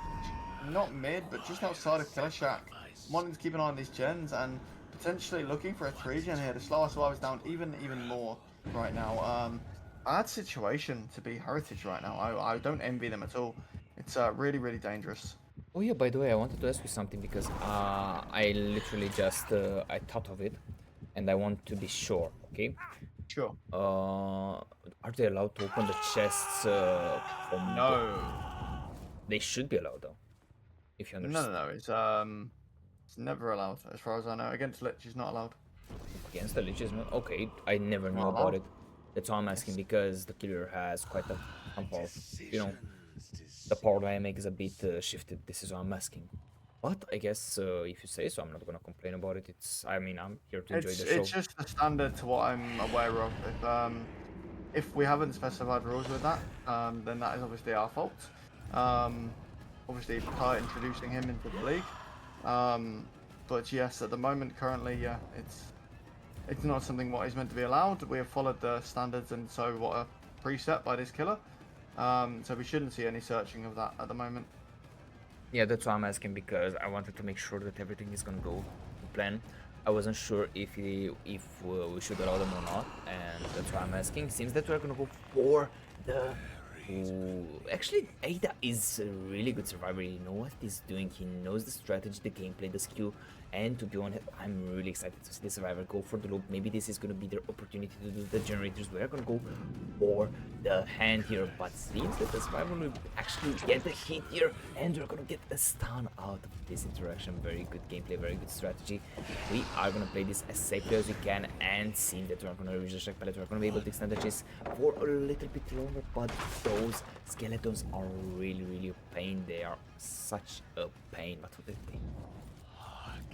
not mid, but just outside of Killer Shack. Wanting to keep an eye on these gens and potentially looking for a 3-gen here to slow our survivors down even more right now. Bad situation to be Heritage right now. I don't envy them at all. It's really dangerous. Oh yeah, by the way, I wanted to ask you something because I literally just I thought of it, and I want to be sure. Okay. Sure. Are they allowed to open the chests from? No. They should be allowed though. If you understand. No. It's never allowed, as far as I know. Against Lich, is not allowed. Against the Lich is not okay. I never knew Not about allowed. it. That's why I'm asking, because the killer has quite a power. You know, the power dynamic is a bit shifted. This is why I'm asking. But I guess if you say so, I'm not gonna complain about it. I mean, I'm here to enjoy the show. It's just the standard to what I'm aware of. If we haven't specified rules with that, then that is obviously our fault. Obviously, by introducing him into the league. But yes, at the moment, currently, yeah, it's not something what is meant to be allowed. We have followed the standards, and so what are preset by this killer. So we shouldn't see any searching of that at the moment. Yeah, that's why I'm asking, because I wanted to make sure that everything is gonna go to plan. I wasn't sure if we should allow them or not, and that's why I'm asking. Seems that we're gonna go for the. Ooh, actually, Ada is a really good survivor. He knows what he's doing. He knows the strategy, the gameplay, the skill. And to be honest, I'm really excited to see the survivor go for the loop. Maybe this is going to be their opportunity to do the generators. We're going to go for the hand here. But seems that the survivor will actually get the hit here. And we're going to get a stun out of this interaction. Very good gameplay, very good strategy. We are going to play this as safely as we can. And seeing that we're going to reach the check pallet, we're going to be able to extend the chase for a little bit longer. But those skeletons are really a pain. They are such a pain. But what do you think?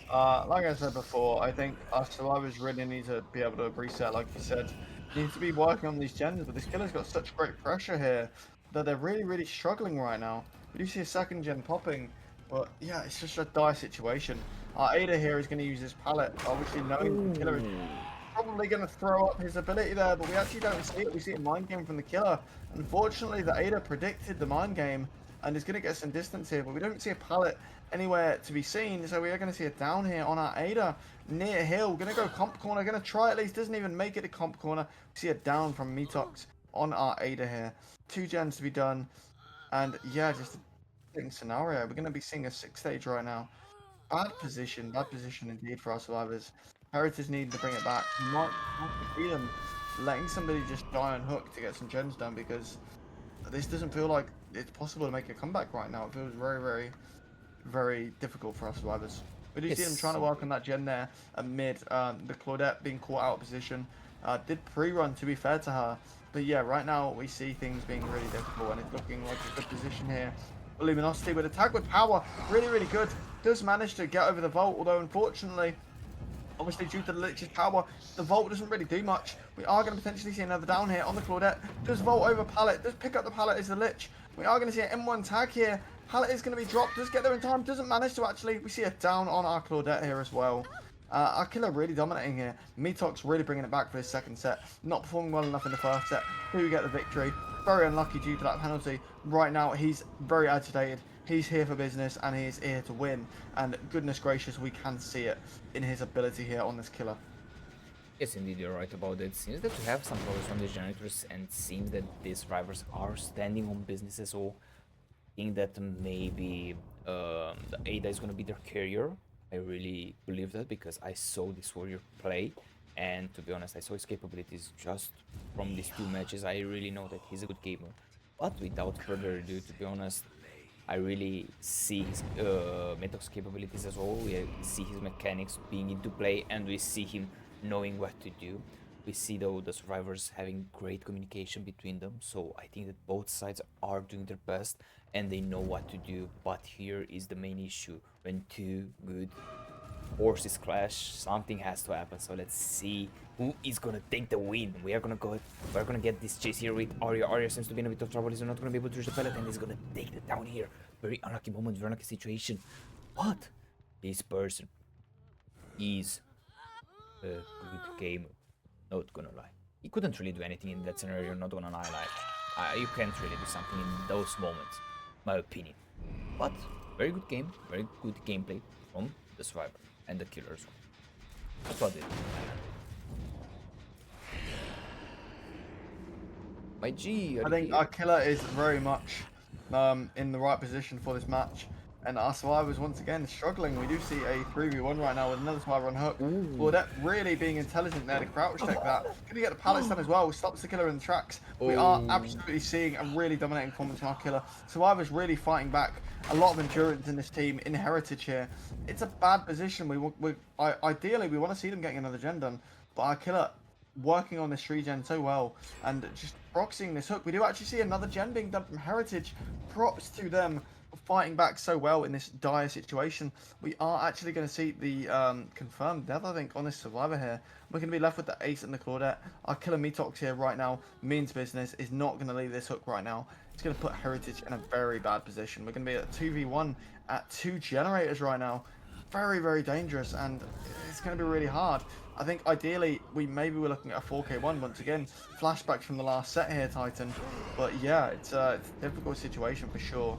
Like I said before, I think our survivors really need to be able to reset, like you said. Need to be working on these gens, but this killer's got such great pressure here that they're really struggling right now. We do see a second gen popping, but yeah, it's just a dire situation. Ada here is going to use this pallet, obviously knowing the killer is probably going to throw up his ability there, but we actually don't see it. We see a mind game from the killer. Unfortunately, the Ada predicted the mind game and is going to get some distance here, but we don't see a pallet anywhere to be seen, so we are going to see a down here on our Ada near hill. Going to go comp corner, going to try at least, doesn't even make it to comp corner. We see a down from Metox on our Ada here. 2 gens to be done, and yeah, just a scenario. We're going to be seeing a 6 stage right now. Bad position indeed for our survivors. Heritage needing to bring it back. Might have to be them letting somebody just die on hook to get some gens done, because this doesn't feel like it's possible to make a comeback right now. It feels very, very, very difficult for our survivors. We do see them trying to work on that gen there amid the Claudette being caught out of position. Did pre-run, to be fair to her. But yeah, right now we see things being really difficult, and it's looking like a good position here. Luminosity with attack with power, really, really good. Does manage to get over the vault, although unfortunately, obviously due to the Lich's power, the vault doesn't really do much. We are going to potentially see another down here on the Claudette. Does vault over pallet, does pick up the pallet as the Lich. We are going to see an M1 tag here. Pallet is going to be dropped, does get there in time, doesn't manage to actually. We see a down on our Claudette here as well. Our killer really dominating here. Metox really bringing it back for his second set. Not performing well enough in the first set. Who get the victory. Very unlucky due to that penalty. Right now, he's very agitated. He's here for business, and he's here to win. And goodness gracious, we can see it in his ability here on this killer. Yes, indeed, you're right about it. Seems that we have some progress on the generators, and seems that these drivers are standing on business as well. I think that maybe the Ada is going to be their carrier. I really believe that, because I saw this warrior play, and to be honest, I saw his capabilities just from these 2 matches. I really know that he's a good gamer. But without further ado, to be honest, I really see his Metox capabilities as well. We see his mechanics being into play, and we see him knowing what to do. We see though the survivors having great communication between them, so I think that both sides are doing their best and they know what to do. But here is the main issue: when 2 good forces clash, something has to happen. So let's see who is gonna take the win. We're gonna get this chase here with Arya. Arya seems to be in a bit of trouble. He's not gonna be able to reach the pellet, and he's gonna take it down here. Very unlucky moment, very unlucky situation. But this person is a good gamer. Not gonna lie. He couldn't really do anything in that scenario, not gonna lie. Like, you can't really do something in those moments, my opinion. But very good game, very good gameplay from the survivor and the killer as well. That's what it is. My G, I think our killer is very much in the right position for this match. And our survivors once again struggling. We do see a 3v1 right now with another survivor on hook. Well, that really being intelligent there to crouch check that. Gonna get the pallets done as well. Stops the killer in the tracks. We are absolutely seeing a really dominating performance from our killer. Survivors really fighting back. A lot of endurance in this team, in Heritage here. It's a bad position. Ideally, we want to see them getting another gen done. But our killer working on this regen so well and just proxying this hook. We do actually see another gen being done from Heritage. Props to them fighting back so well in this dire situation. We are actually going to see the confirmed death, I think, on this survivor here. We're going to be left with the ace and the Claudette. Our killer Metox here right now means business, is not going to leave this hook right now. It's going to put Heritage in a very bad position. We're going to be at 2v1 at 2 generators right now. Very, very dangerous, and it's going to be really hard. I think ideally maybe we're looking at a 4k1 once again. Flashbacks from the last set here, Titan. But yeah, it's a difficult situation for sure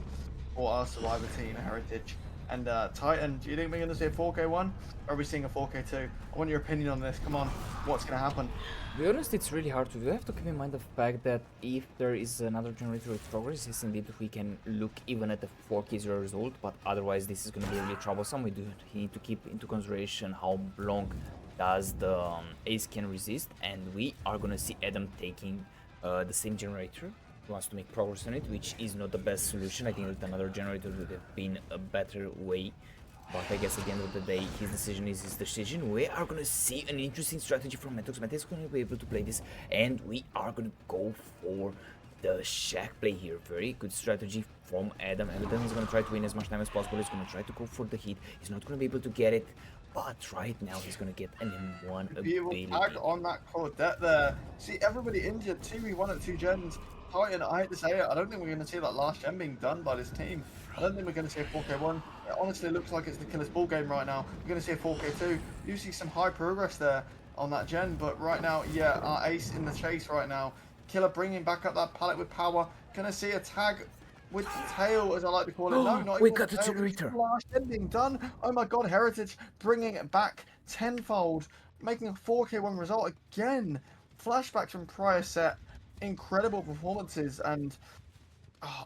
for our survivor team, Heritage. And Titan, do you think we're going to see a 4k1, or are we seeing a 4k2? I want your opinion on this. Come on, what's going to happen? To be honest, it's really hard to do. You have to keep in mind the fact that if there is another generator with progress, yes, indeed, we can look even at the 4k0 result, but otherwise this is going to be really troublesome. We do need to keep into consideration how long does the ace can resist, and we are going to see Adam taking the same generator. He wants to make progress on it, which is not the best solution. I think that another generator would have been a better way. But I guess at the end of the day, his decision is his decision. We are going to see an interesting strategy from Metox. Metox is going to be able to play this, and we are going to go for the shack play here. Very good strategy from Adam. Adam is going to try to win as much time as possible. He's going to try to go for the hit. He's not going to be able to get it, but right now he's going to get an M1 ability. Tag on that Claudette there. See, everybody injured. 2v1 at 2 gens. Titan, I hate to say it, I don't think we're going to see that last gen being done by this team. I don't think we're going to see a 4k1. It honestly looks like it's the killer's ball game right now. We're going to see a 4k2. You see some high progress there on that gen, but right now, yeah, our ace in the chase right now. Killer bringing back up that pallet with power. Going to see a tag with the tail, as I like to call it. No, Oh, not we even got the the tail, but it's generator. the last ending done. Oh my god, Heritage bringing it back tenfold, making a 4K1 result again. Flashbacks from prior set, incredible performances, and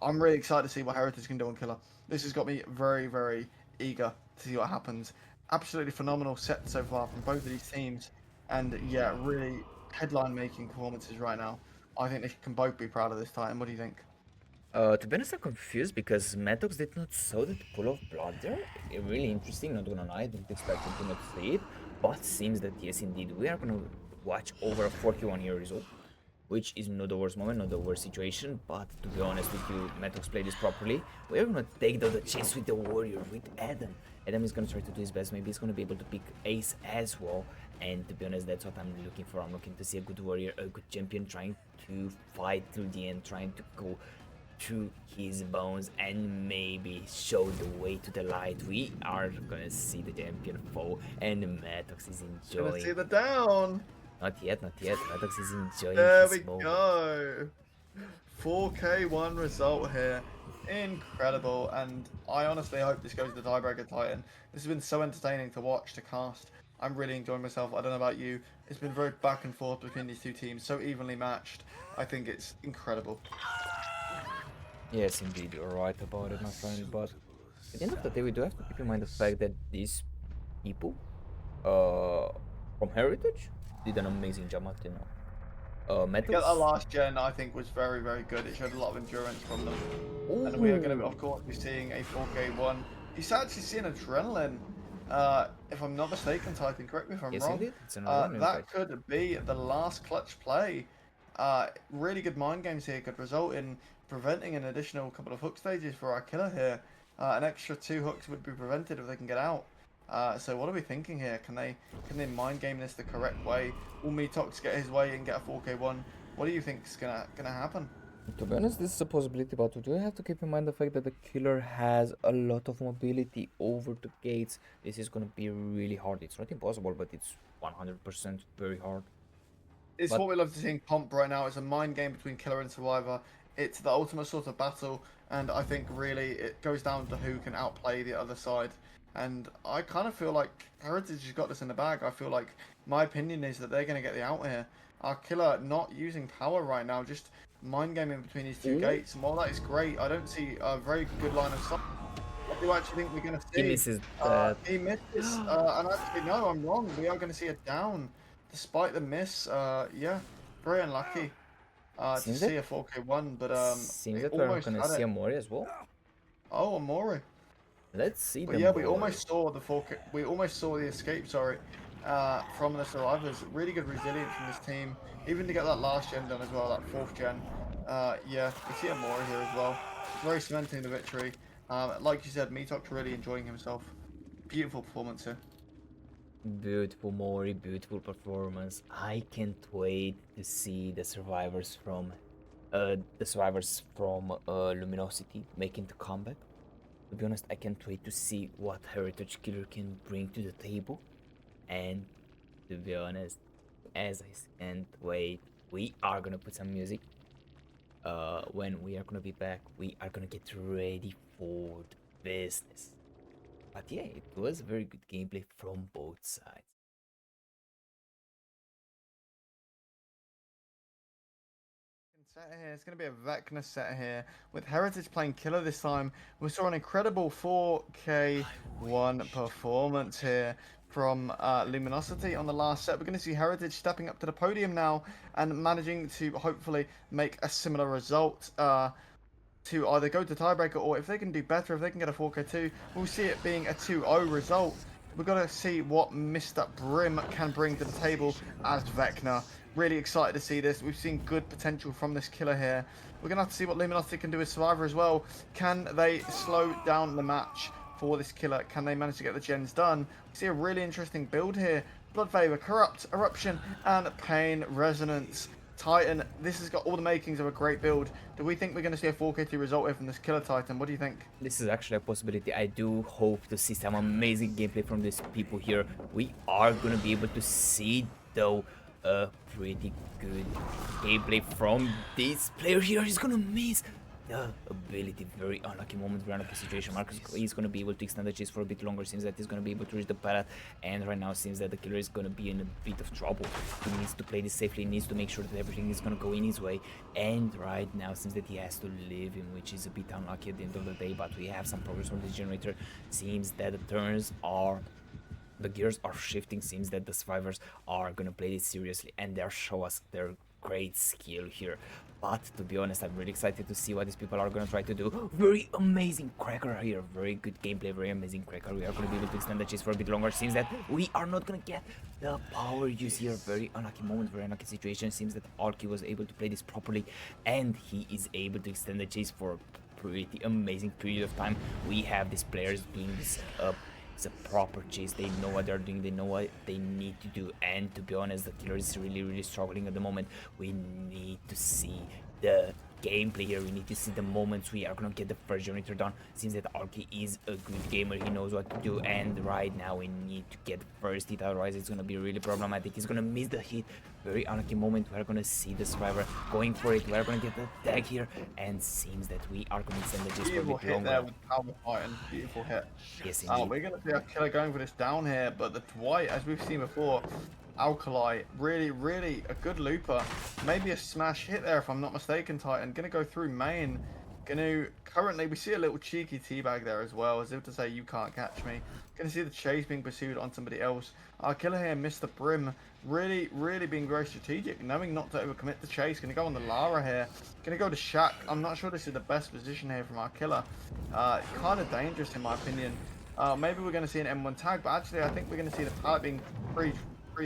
I'm really excited to see what Heritage can do on Killer. This has got me very, very eager to see what happens. Absolutely phenomenal set so far from both of these teams, and yeah, really headline-making performances right now. I think they can both be proud of this time. What do you think? To be honest, I'm confused because Maddox did not show that pool of blood there. Really interesting, not gonna lie, I didn't expect him to not see it. But seems that yes, indeed, we are gonna watch over a 41-year result, which is not the worst moment, not the worst situation. But to be honest with you, Maddox played this properly. We are gonna take the chance with the warrior, with Adam. Adam is gonna try to do his best. Maybe he's gonna be able to pick ace as well. And to be honest, that's what I'm looking for. I'm looking to see a good warrior, a good champion trying to fight till the end, trying to go through his bones and maybe show the way to the light. We are gonna see the champion fall, and Maddox is Gonna see enjoying. the down. Not yet, not yet. Maddox is enjoying There his we moment. go. 4K1 result here. Incredible. And I honestly hope this goes to tiebreaker Titan. This has been so entertaining to watch, to cast. I'm really enjoying myself. I don't know about you. It's been very back and forth between these two teams, so evenly matched. I think it's incredible. Yes, indeed, you're right about it, my friend. But at the end of the day, we do have to keep in mind the fact that these people, uh, from Heritage, did an amazing job until now. Yeah, that Maddox. last gen I think was very, very good. It showed a lot of endurance from them. And we are going to, Ooh. of course, be seeing a 4K1. He's actually seeing Adrenaline, if I'm not mistaken, typing. Correct me if I'm Yes, wrong. indeed. It's an run That invite. could be the last clutch play. Really good mind games here could result in preventing an additional couple of hook stages for our killer here. An extra 2 hooks would be prevented if they can get out. So what are we thinking here? Can they mind game this the correct way? Will Metox get his way and get a 4K1? What do you think is gonna happen? To be honest, this is a possibility, but we do have to keep in mind the fact that the killer has a lot of mobility over the gates. This is gonna be really hard. It's not impossible, but it's 100% very hard. It's But what we love to see in comp right now. It's a mind game between killer and survivor. It's the ultimate sort of battle, and I think really it goes down to who can outplay the other side. And I kind of feel like Heritage has got this in the bag. I feel like my opinion is that they're going to get the out here. Our killer not using power right now, just mind gaming between these two ooh, gates. And while that is great, I don't see a very good line of sight. What do you actually think we're going to he see? misses that. He misses, and actually, no, I'm wrong. We are going to see a down, despite the miss. Yeah, very unlucky to Seems that see a 4K1, but seems it that we're almost gonna had see it. a Mori as well. Oh, Amori. Let's see But the yeah, we Mori. almost saw the 4K. We almost saw the escape. Sorry, from the survivors. Really good resilience from this team, even to get that last gen done as well, that 4th gen. Yeah, we see Amori here as well. Very cementing the victory. Like you said, Metox really enjoying himself. Beautiful performance here. Beautiful Mori, beautiful performance. I can't wait to see the survivors from Luminosity making the comeback. To be honest, I can't wait to see what Heritage Killer can bring to the table. And to be honest, as I can't wait, we are gonna put some music. When we are gonna be back, we are gonna get ready for the business. But yeah, it was a very good gameplay from both sides. Set here. It's going to be a Vecna set here with Heritage playing killer this time. We saw an incredible 4K1 performance here from Luminosity on the last set. We're going to see Heritage stepping up to the podium now and managing to hopefully make a similar result. To either go to tiebreaker or if they can do better, if they can get a 4K2, we'll see it being a 2-0 result. We've got to see what Mr. Brim can bring to the table as Vecna. Really excited to see this. We've seen good potential from this killer here. We're going to have to see what Luminosity can do with Survivor as well. Can they slow down the match for this killer? Can they manage to get the gens done? We see a really interesting build here. Blood Favor, Corrupt, Eruption, and Pain Resonance. Titan, this has got all the makings of a great build. Do we think we're going to see a 4K2 result here from this killer Titan? What do you think? This is actually a possibility. I do hope to see some amazing gameplay from these people here. We are gonna be able to see, though, a pretty good gameplay from this player here. He's gonna miss. the ability. Very unlucky moment, very unlucky situation. Marcus is going to be able to extend the chase for a bit longer. Seems that he's going to be able to reach the pallet, and right now seems that the killer is going to be in a bit of trouble. He needs to play this safely, he needs to make sure that everything is going to go in his way, and right now seems that he has to leave him, which is a bit unlucky at the end of the day, but we have some progress on this generator. Seems that the gears are shifting. Seems that the survivors are gonna play this seriously and they're show us their great skill here. But to be honest, I'm really excited to see what these people are gonna try to do. Very amazing cracker here, very good gameplay, very amazing cracker. We are gonna be able to extend the chase for a bit longer. Seems that we are not gonna get the power use here. Very unlucky moment, very unlucky situation. Seems that Alki was able to play this properly and he is able to extend the chase for a pretty amazing period of time. We have these players doing this it's a proper chase. They know what they're doing, they know what they need to do, and to be honest, the killer is really struggling at the moment. We need to see the gameplay here, we need to see the moments we are gonna get the first generator done. Seems that Arky is a good gamer, he knows what to do, and right now we need to get the first hit, otherwise it's gonna be really problematic. He's gonna miss the hit. Very unlucky moment. We're gonna see the survivor going for it. We're gonna get the tag here, and seems that we are gonna send the chase for a Beautiful bit hit longer. there with Power Titan. Beautiful hit. Yes, indeed. We're going to see our killer going for this down here, but the Dwight, as we've seen before, Alkali, really a good looper. Maybe a smash hit there if I'm not mistaken, Titan. Going to go through main. Currently, we see a little cheeky teabag there as well, as if to say, you can't catch me. Going to see the chase being pursued on somebody else. Our killer here missed the brim. Really being very strategic, knowing not to overcommit the chase. Going to go on the Lara here. Going to go to Shaq. I'm not sure this is the best position here from our killer. Kind of dangerous in my opinion. Maybe we're going to see an M1 tag, but actually I think we're going to see the pallet being free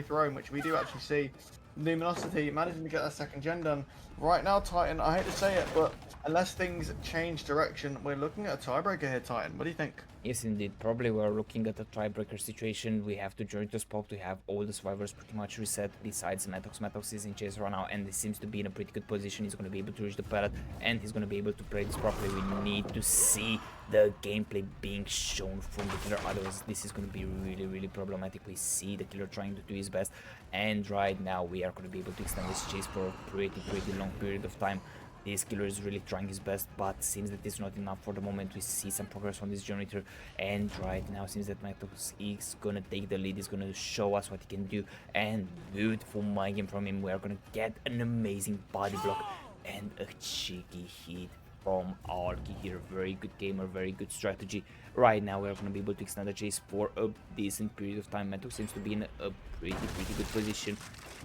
thrown, which we do actually see. Luminosity managing to get that second gen done. Right now, Titan, I hate to say it, but unless things change direction, we're looking at a tiebreaker here, Titan. What do you think? Yes, indeed. Probably we're looking at a tiebreaker situation. We have to join the spot. We have all the survivors pretty much reset besides Metox. Metox is in chase right now and he seems to be in a pretty good position. He's going to be able to reach the pallet and he's going to be able to play this properly. We need to see the gameplay being shown from the killer. Otherwise, this is going to be really problematic. We see the killer trying to do his best, and right now we are going to be able to extend this chase for a pretty long period of time. This killer is really trying his best, but seems that it's not enough for the moment. We see some progress on this generator, and right now seems that Metox is gonna take the lead. He's gonna show us what he can do, and beautiful mind game from him. We are gonna get an amazing body block and a cheeky hit from Arky here. Very good gamer, very good strategy. Right now we're gonna be able to extend the chase for a decent period of time. Metox seems to be in a pretty good position.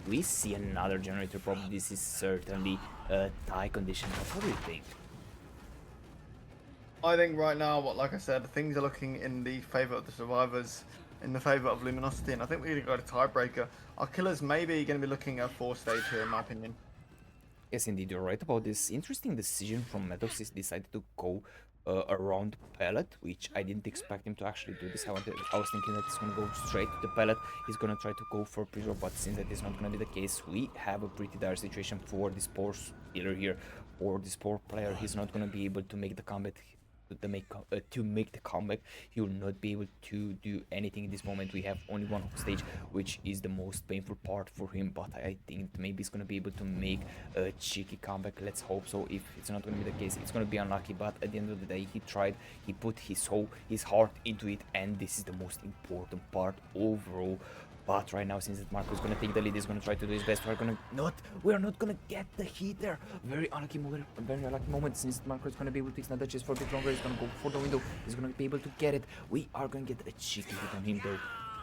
We see another generator. Probably this is certainly a tie condition. But what do you think? I think right now, like I said, things are looking in the favour of the survivors, in the favour of Luminosity, and I think we're going to go to tiebreaker. Our killers maybe going to be looking at 4 stage here, in my opinion. Yes, indeed, you're right about this. Interesting decision from Metox. He decided to go around the pallet, which I didn't expect him to actually do this. I was thinking that he's gonna go straight to the pallet. He's gonna try to go for pre-drop, but since that is not gonna be the case, we have a pretty dire situation for this poor healer here, or this poor player. He's not gonna be able to make the comeback. To make the comeback, he will not be able to do anything in this moment. We have only one stage, which is the most painful part for him, but I think maybe he's gonna be able to make a cheeky comeback. Let's hope so. If it's not gonna be the case, it's gonna be unlucky, but at the end of the day, he tried, he put his heart into it, and this is the most important part overall. But right now, since that Marco is gonna take the lead, he's gonna try to do his best. We're not gonna get the hit there. Very unlucky moment. Since Marco is gonna be able to extend the chase for a bit longer, he's gonna go for the window. He's gonna be able to get it. We are gonna get a cheeky hit on him though,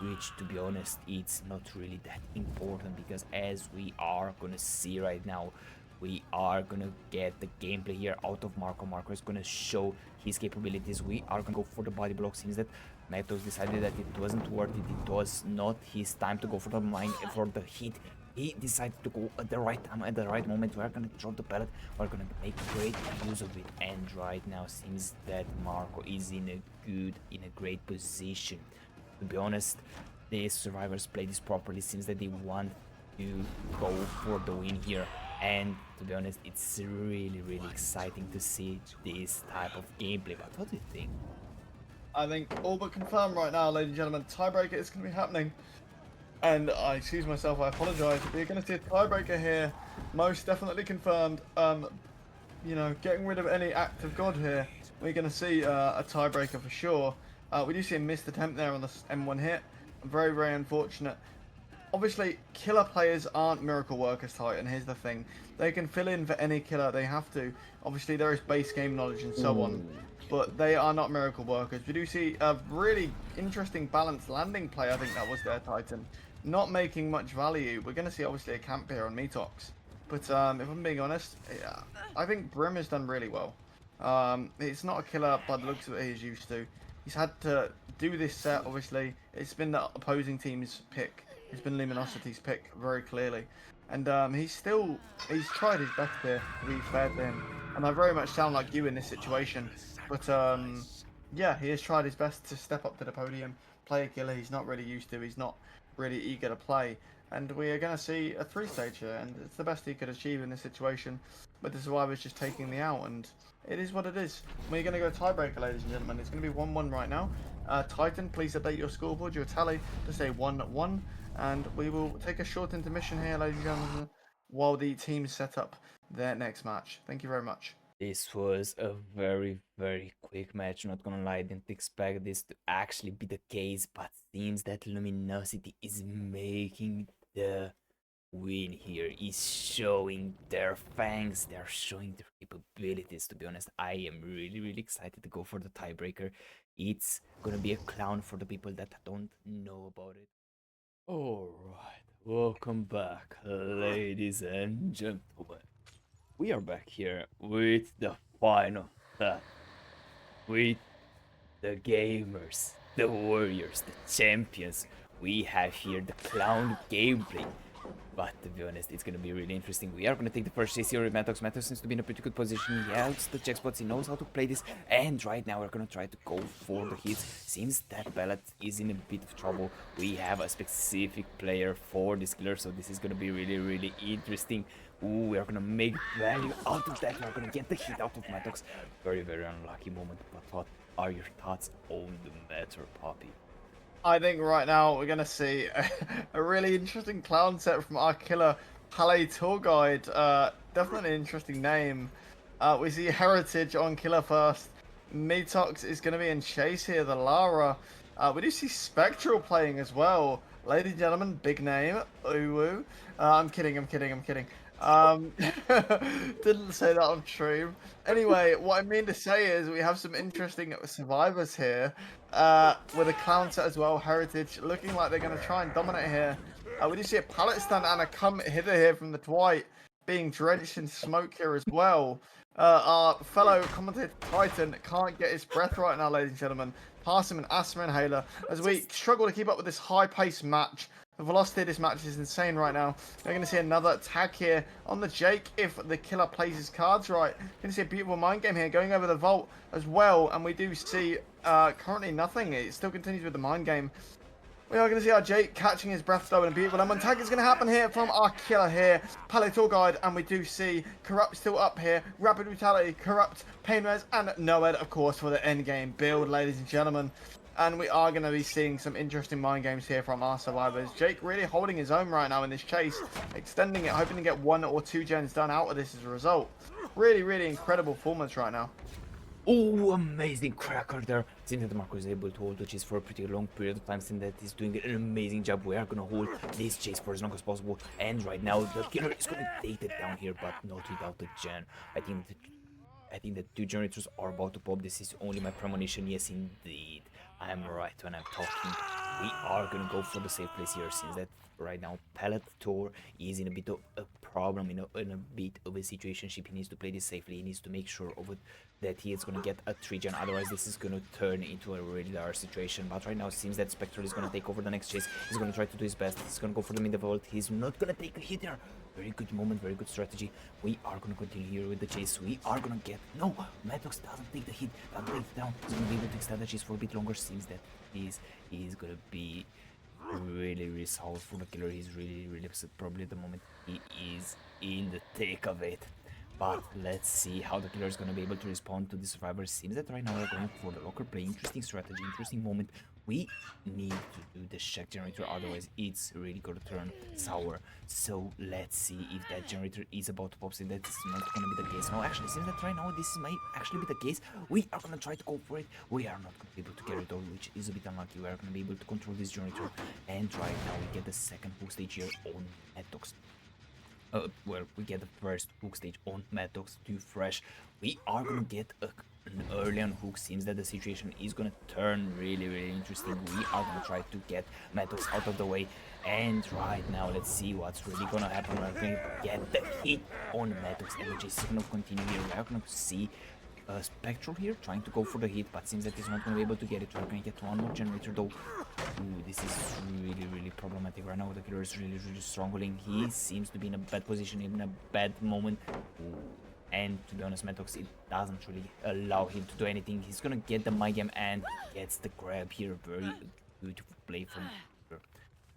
which, to be honest, it's not really that important, because as we are gonna see right now, we are gonna get the gameplay here out of Marco. Marco is gonna show his capabilities. We are gonna go for the body block. Since that Metox decided that it wasn't worth it, it was not his time to go for the hit. He decided to go at the right time, at the right moment. We're gonna drop the pallet. We're gonna make great use of it. And right now seems that Marco is in a great position. To be honest, the survivors play this properly. Seems that they want to go for the win here. And to be honest, it's really exciting to see this type of gameplay. But what do you think? I think all but confirmed right now, ladies and gentlemen, tiebreaker is going to be happening. And I excuse myself, I apologise. We're going to see a tiebreaker here, most definitely confirmed. you know, getting rid of any act of God here. We're going to see a tiebreaker for sure. We do see a missed attempt there on the M1 hit. Very, very unfortunate. Obviously, killer players aren't miracle workers, Titan. Here's the thing. They can fill in for any killer they have to. Obviously, there is base game knowledge and so on. But they are not miracle workers. We do see a really interesting balanced landing play. I think that was their Titan. Not making much value. We're going to see, obviously, a camp here on Metox. But if I'm being honest, yeah, I think Brim has done really well. It's not a killer by the looks of it he's used to. He's had to do this set, obviously. It's been the opposing team's pick. It's been Luminosity's pick, very clearly. And he's tried his best here, to be fair to him. And I very much sound like you in this situation. But yeah, he has tried his best to step up to the podium, play a killer he's not really used to. He's not really eager to play. And we are going to see a 3-stage here, and it's the best he could achieve in this situation. But the survivor's just taking the out, and it is what it is. We're going to go tiebreaker, ladies and gentlemen. It's going to be 1-1 right now. Titan, please update your scoreboard, your tally, to say 1-1. And we will take a short intermission here, ladies and gentlemen, while the teams set up their next match. Thank you very much. This was a very, very quick match, not gonna lie, didn't expect this to actually be the case, but seems that Luminosity is making the win here, is showing their fangs, they're showing their capabilities. To be honest, I am really, really excited to go for the tiebreaker. It's gonna be a clown for the people that don't know about it. Alright, welcome back, ladies and gentlemen. We are back here with the final set, with the gamers, the warriors, the champions. We have here the clown gameplay. But to be honest, it's gonna be really interesting. We are gonna take the first chase here with Matox. Matox seems to be in a pretty good position. He holds the check spots, he knows how to play this. And right now we're gonna try to go for the hits. Seems that Pellet is in a bit of trouble. We have a specific player for this killer, so this is gonna be really, really interesting. Ooh, we are gonna make value out of that. We're gonna get the hit out of Matox. Very, very unlucky moment. But what are your thoughts on the matter, Poppy? I think right now we're going to see a really interesting clown set from our killer Palais Tour Guide. Definitely an interesting name. We see Heritage on killer first. Metox is going to be in chase here, the Lara. We do see Spectral playing as well. Ladies and gentlemen, big name. Ooh. I'm kidding. Didn't say that on stream. Anyway, what I mean to say is we have some interesting survivors here. With a clown set as well, Heritage, looking like they're going to try and dominate here. We do see a pallet stand and a come hither here from the Dwight, being drenched in smoke here as well. Our fellow commentator Titan can't get his breath right now, ladies and gentlemen. Pass him an asthma inhaler as we struggle to keep up with this high-paced match. The velocity of this match is insane right now. We're going to see another attack here on the Jake if the killer plays his cards right. We're going to see a beautiful mind game here going over the vault as well. And we do see currently nothing. It still continues with the mind game. We are going to see our Jake catching his breath though, and a beautiful lemon tag is going to happen here from our killer here, Palais Tour Guide, and we do see Corrupt still up here, Rapid Brutality, Corrupt, Pain Res, and Noed, of course, for the end game build, ladies and gentlemen. And we are going to be seeing some interesting mind games here from our survivors. Jake really holding his own right now in this chase, extending it, hoping to get 1 or 2 gens done out of this as a result. Really, really incredible performance right now. Oh, amazing cracker there. Seems that Marco is able to hold the chase for a pretty long period of time. Seems that he's doing an amazing job. We are gonna hold this chase for as long as possible. And right now, the killer is gonna take it down here, but not without the gen. I think that 2 generators are about to pop. This is only my premonition. Yes, indeed. I'm right when I'm talking. We are gonna go for the safe place here, since that right now Pallet Tour is in a bit of a problem, in a bit of a situation. He needs to play this safely. He needs to make sure of it, that he is gonna get a 3-gen. Otherwise, this is gonna turn into a really large situation. But right now, it seems that Spectral is gonna take over the next chase. He's gonna try to do his best. He's gonna go for the mid vault. He's not gonna take a hit there. Very good moment, very good strategy. We are gonna continue here with the chase. We are gonna get... No! Maddox doesn't take the hit, doesn't take it down. He's gonna be able to extend the chase for a bit longer. Seems that he's gonna be really, really solid for the killer. He's really upset probably at the moment. He is in the thick of it. But let's see how the killer is gonna be able to respond to the survivor. Seems that right now we're going for the locker play. Interesting strategy, interesting moment. we need to do the check generator, otherwise it's really gonna turn sour. So let's see if that generator is about to pop. See, that is not gonna be the case. No, actually, seems that right now this might actually be the case. We are gonna try to go for it. We are not gonna be able to get it all, which is a bit unlucky. We are gonna be able to control this generator, and right now we get the second hook stage here on Metox. Well, we get the first hook stage on Maddox to fresh. We are gonna get an early on hook. Seems that the situation is gonna turn really interesting. We are gonna try to get Maddox out of the way, and right now let's see what's really gonna happen. We're gonna get the hit on Maddox, and we're just gonna continue here. We're gonna see Spectral here trying to go for the hit, but seems that he's not going to be able to get it. We're going to get one more generator though. Ooh, this is really problematic right now. The killer is really struggling. He seems to be in a bad position, in a bad moment. Ooh. And to be honest, Metox, it doesn't really allow him to do anything. He's going to get the Mygam and gets the grab here. Very beautiful play from him.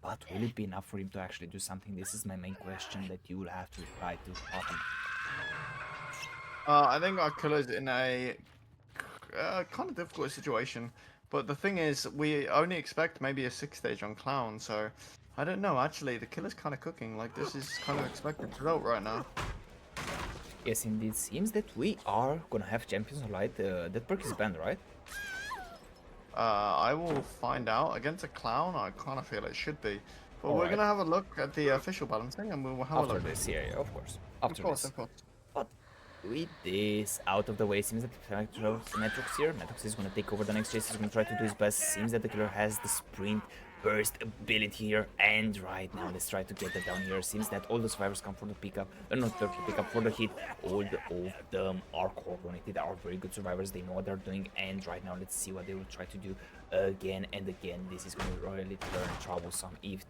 But will it be enough for him to actually do something? This is my main question that you will have to try to happen. I think our killer's in a kind of difficult situation, but the thing is, we only expect maybe a 6 stage on Clown, so I don't know. Actually, the killer's kind of cooking. Like, this is kind of expected result right now. Yes, indeed. Seems that we are gonna have Champions of Light. That perk is banned, right? I will find out. Against a Clown, I kind of feel it should be. But we're gonna have a look at the official balancing, and we'll have a after look. this. Yeah, of course. After this. Of course. But with this out of the way, seems that Metrox here. Metrox is gonna take over the next chase. He's gonna try to do his best. Seems that the killer has the sprint burst ability here, and right now let's try to get that down here. Seems that all the survivors come for the pickup, not the pickup, for the hit. All of them are coordinated, are very good survivors. They know what they're doing, and right now let's see what they will try to do again and again. This is gonna really turn troublesome if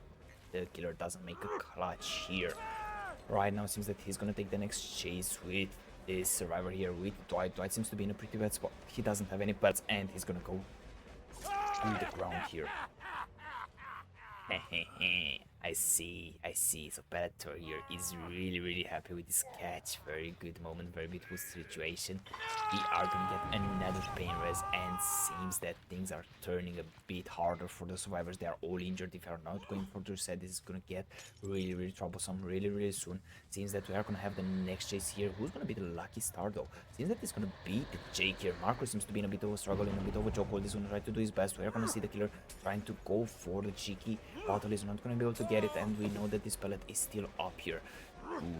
the killer doesn't make a clutch here. Right now seems that he's gonna take the next chase with this survivor here with Dwight. Dwight seems to be in a pretty bad spot. He doesn't have any pets, and he's gonna go to the ground here. I see. So Bellator here is really happy with this catch. Very good moment, very beautiful situation. We are gonna get another pain res, and seems that things are turning a bit harder for the survivors. They are all injured. If they are not going for the reset, this is gonna get really troublesome really soon. Seems that we are gonna have the next chase here. Who's gonna be the lucky star though? Seems that it's gonna be the Jake here. Marco seems to be in a bit of a struggle, in a bit of a chokehold. He's gonna try to do his best. We are gonna see the killer trying to go for the cheeky battle. Is not gonna be able to get it, and we know that this pellet is still up here. Ooh,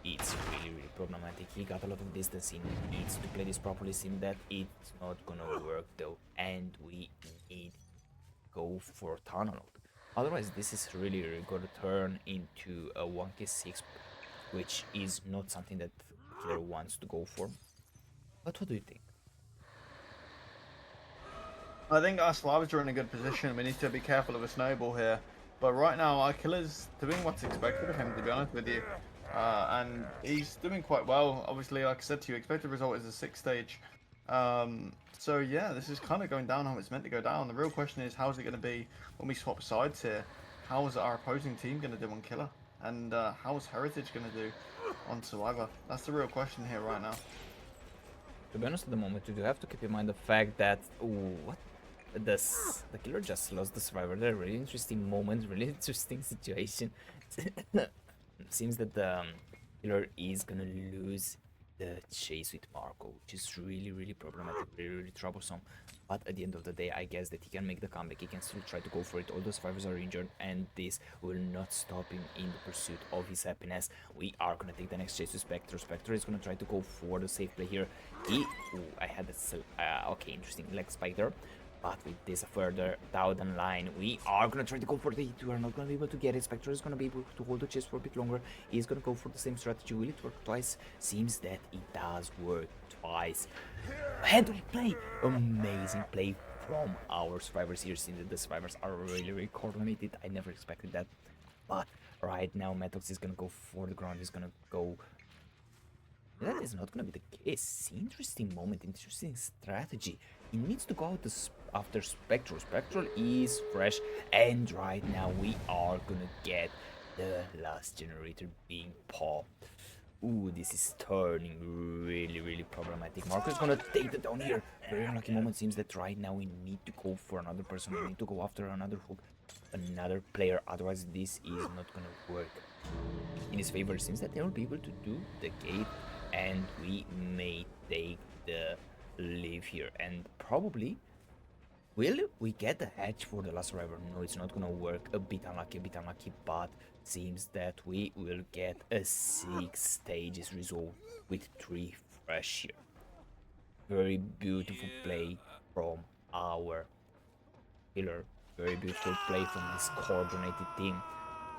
it's really problematic. He got a lot of distance. He needs to play this properly. Seems that it's not gonna work though, and we need to go for tunnel. Otherwise, this is really gonna turn into a 1k6, which is not something that the killer wants to go for. But what do you think? I think our survivors are in a good position. We need to be careful of a snowball here. But right now, our killer's doing what's expected of him, to be honest with you. And he's doing quite well. Obviously, like I said to you, expected result is a 6 stage. So yeah, this is kind of going down how it's meant to go down. The real question is, how's it going to be when we swap sides here? How is our opposing team going to do on killer? And how is Heritage going to do on Survivor? That's the real question here right now. To be honest, at the moment, you do have to keep in mind the fact that... Ooh, what? The killer just lost the survivor. A really interesting moment, really interesting situation. Seems that the killer is gonna lose the chase with Marco, which is really problematic, really troublesome. But at the end of the day, I guess that he can make the comeback. He can still try to go for it. All the survivors are injured, and this will not stop him in the pursuit of his happiness. We are gonna take the next chase to Spectre. Spectre is gonna try to go for the safe play here. Ooh, I had a okay, interesting leg spike there. But with this further down the line, we are gonna try to go for the hit. We are not gonna be able to get it. Spectre is gonna be able to hold the chest for a bit longer. He's gonna go for the same strategy. Will it work twice? Seems that it does work twice. Handle play! Amazing play from our survivors here. Seems that the survivors are really coordinated. I never expected that. But right now, Metox is gonna go for the ground. He's gonna go... That is not gonna be the case. Interesting moment, interesting strategy. He needs to go out after Spectral. Spectral is fresh, and right now we are gonna get the last generator being popped. Ooh, this is turning really problematic. Marco is gonna take the down here. Very unlucky moment. Seems that right now we need to go for another person. We need to go after another hook, another player. Otherwise, this is not gonna work in his favor. Seems that they will be able to do the gate, and we may take the leave here. And probably, will we get the hatch for the last survivor? No, it's not gonna work. A bit unlucky, but seems that we will get a 6 stages result with 3 fresh here. Very beautiful play from our killer. Very beautiful play from this coordinated team.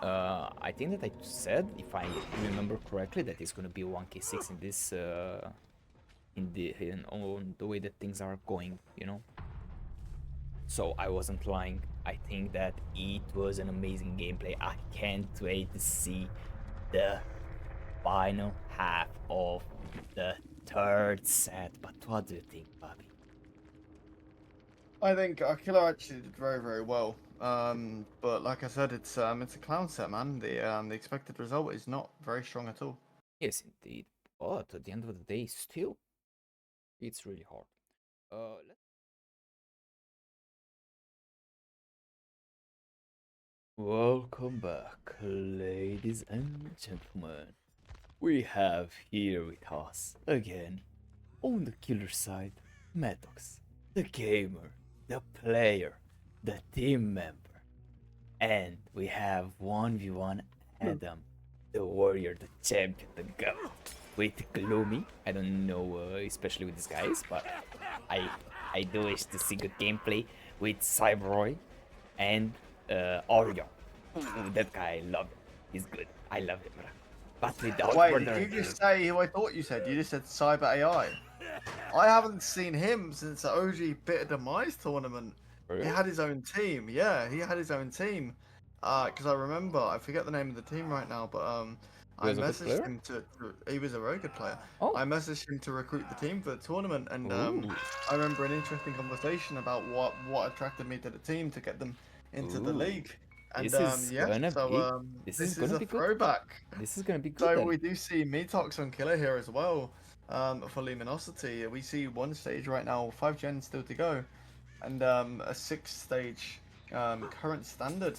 I think that I said, if I remember correctly, that it's gonna be 1k6 in this on the way that things are going, you know. So I wasn't lying. I think that it was an amazing gameplay. I can't wait to see the final half of the third set. But what do you think, Bobby? I think our killer actually did very well. But like I said, it's a clown set, man. The expected result is not very strong at all. Yes, indeed. But at the end of the day, still, it's really hard. Let's Welcome back, ladies and gentlemen. We have here with us again, on the killer side, Metox, the gamer, the player, the team member. And we have 1v1 Adam, the warrior, the champion, the goat, with Gloomy. I don't know, especially with these guys, but I do wish to see good gameplay with Cyberroy and Oreo. Ooh, that guy, I love him. He's good. I love him. But without Wait, further did you ado, just say who I thought you said? You just said Cyber AI. I haven't seen him since the OG Bitter Demise tournament. He really? had his own team. Yeah, he had his own team. Because I remember, I forget the name of the team right now, but He I was a good messaged player? him he was a very good player. Oh, I messaged him to recruit the team for the tournament, and ooh, I remember an interesting conversation about what attracted me to the team to get them into the ooh. league. And This is yeah, gonna so be, this is this is gonna a be good. throwback. This is gonna be good So then. we do see Metox on Killer here as well for Luminosity. We see one stage right now, 5 gens still to go, and a 6 stage current standard.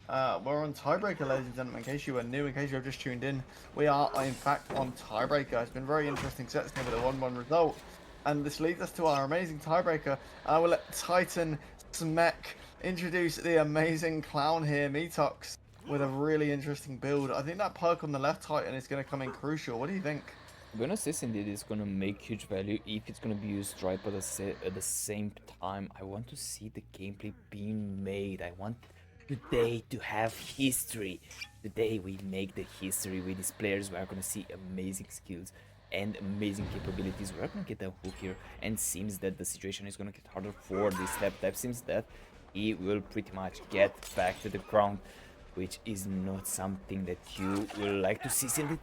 We're on Tiebreaker, ladies and gentlemen. In case you were new, in case you have just tuned in, we are in fact on Tiebreaker. It's been very interesting sets here with a 1-1 result. And this leads us to our amazing Tiebreaker. I will let Titan Smek introduce the amazing clown here, Metox, with a really interesting build. I think that perk on the left Titan is going to come in crucial. What do you think? To be honest, this indeed is gonna make huge value if it's gonna be used right, but at the same time, I want to see the gameplay being made. I want today to have history. Today we make the history with these players. We are gonna see amazing skills and amazing capabilities. We're gonna get a hook here, and seems that the situation is gonna get harder for this step type. Seems that he will pretty much get back to the ground, which is not something that you will like to see. Seems that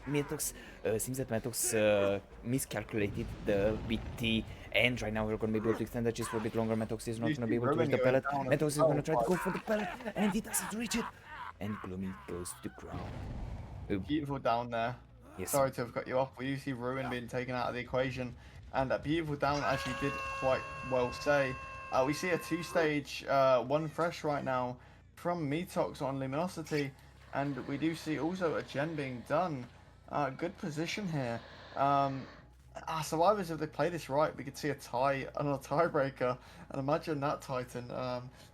Metox, seems that Metox miscalculated the BT, and right now we're gonna be able to extend the chase for a bit longer. Metox is not You gonna see be able to Ruben reach the going pellet. down as Metox is well. gonna try to go for the pellet, and he doesn't reach it. And Gloomy goes to the ground. Beautiful down there. Yes, Sorry to have cut you off. We do see Ruin being taken out of the equation, and that beautiful down actually did quite well say. We see a 2 stage, one fresh right now from Metox on Luminosity, and we do see also a gen being done. Good position here. Our survivors, if they play this right, we could see a tie and a tiebreaker, and imagine that, Titan.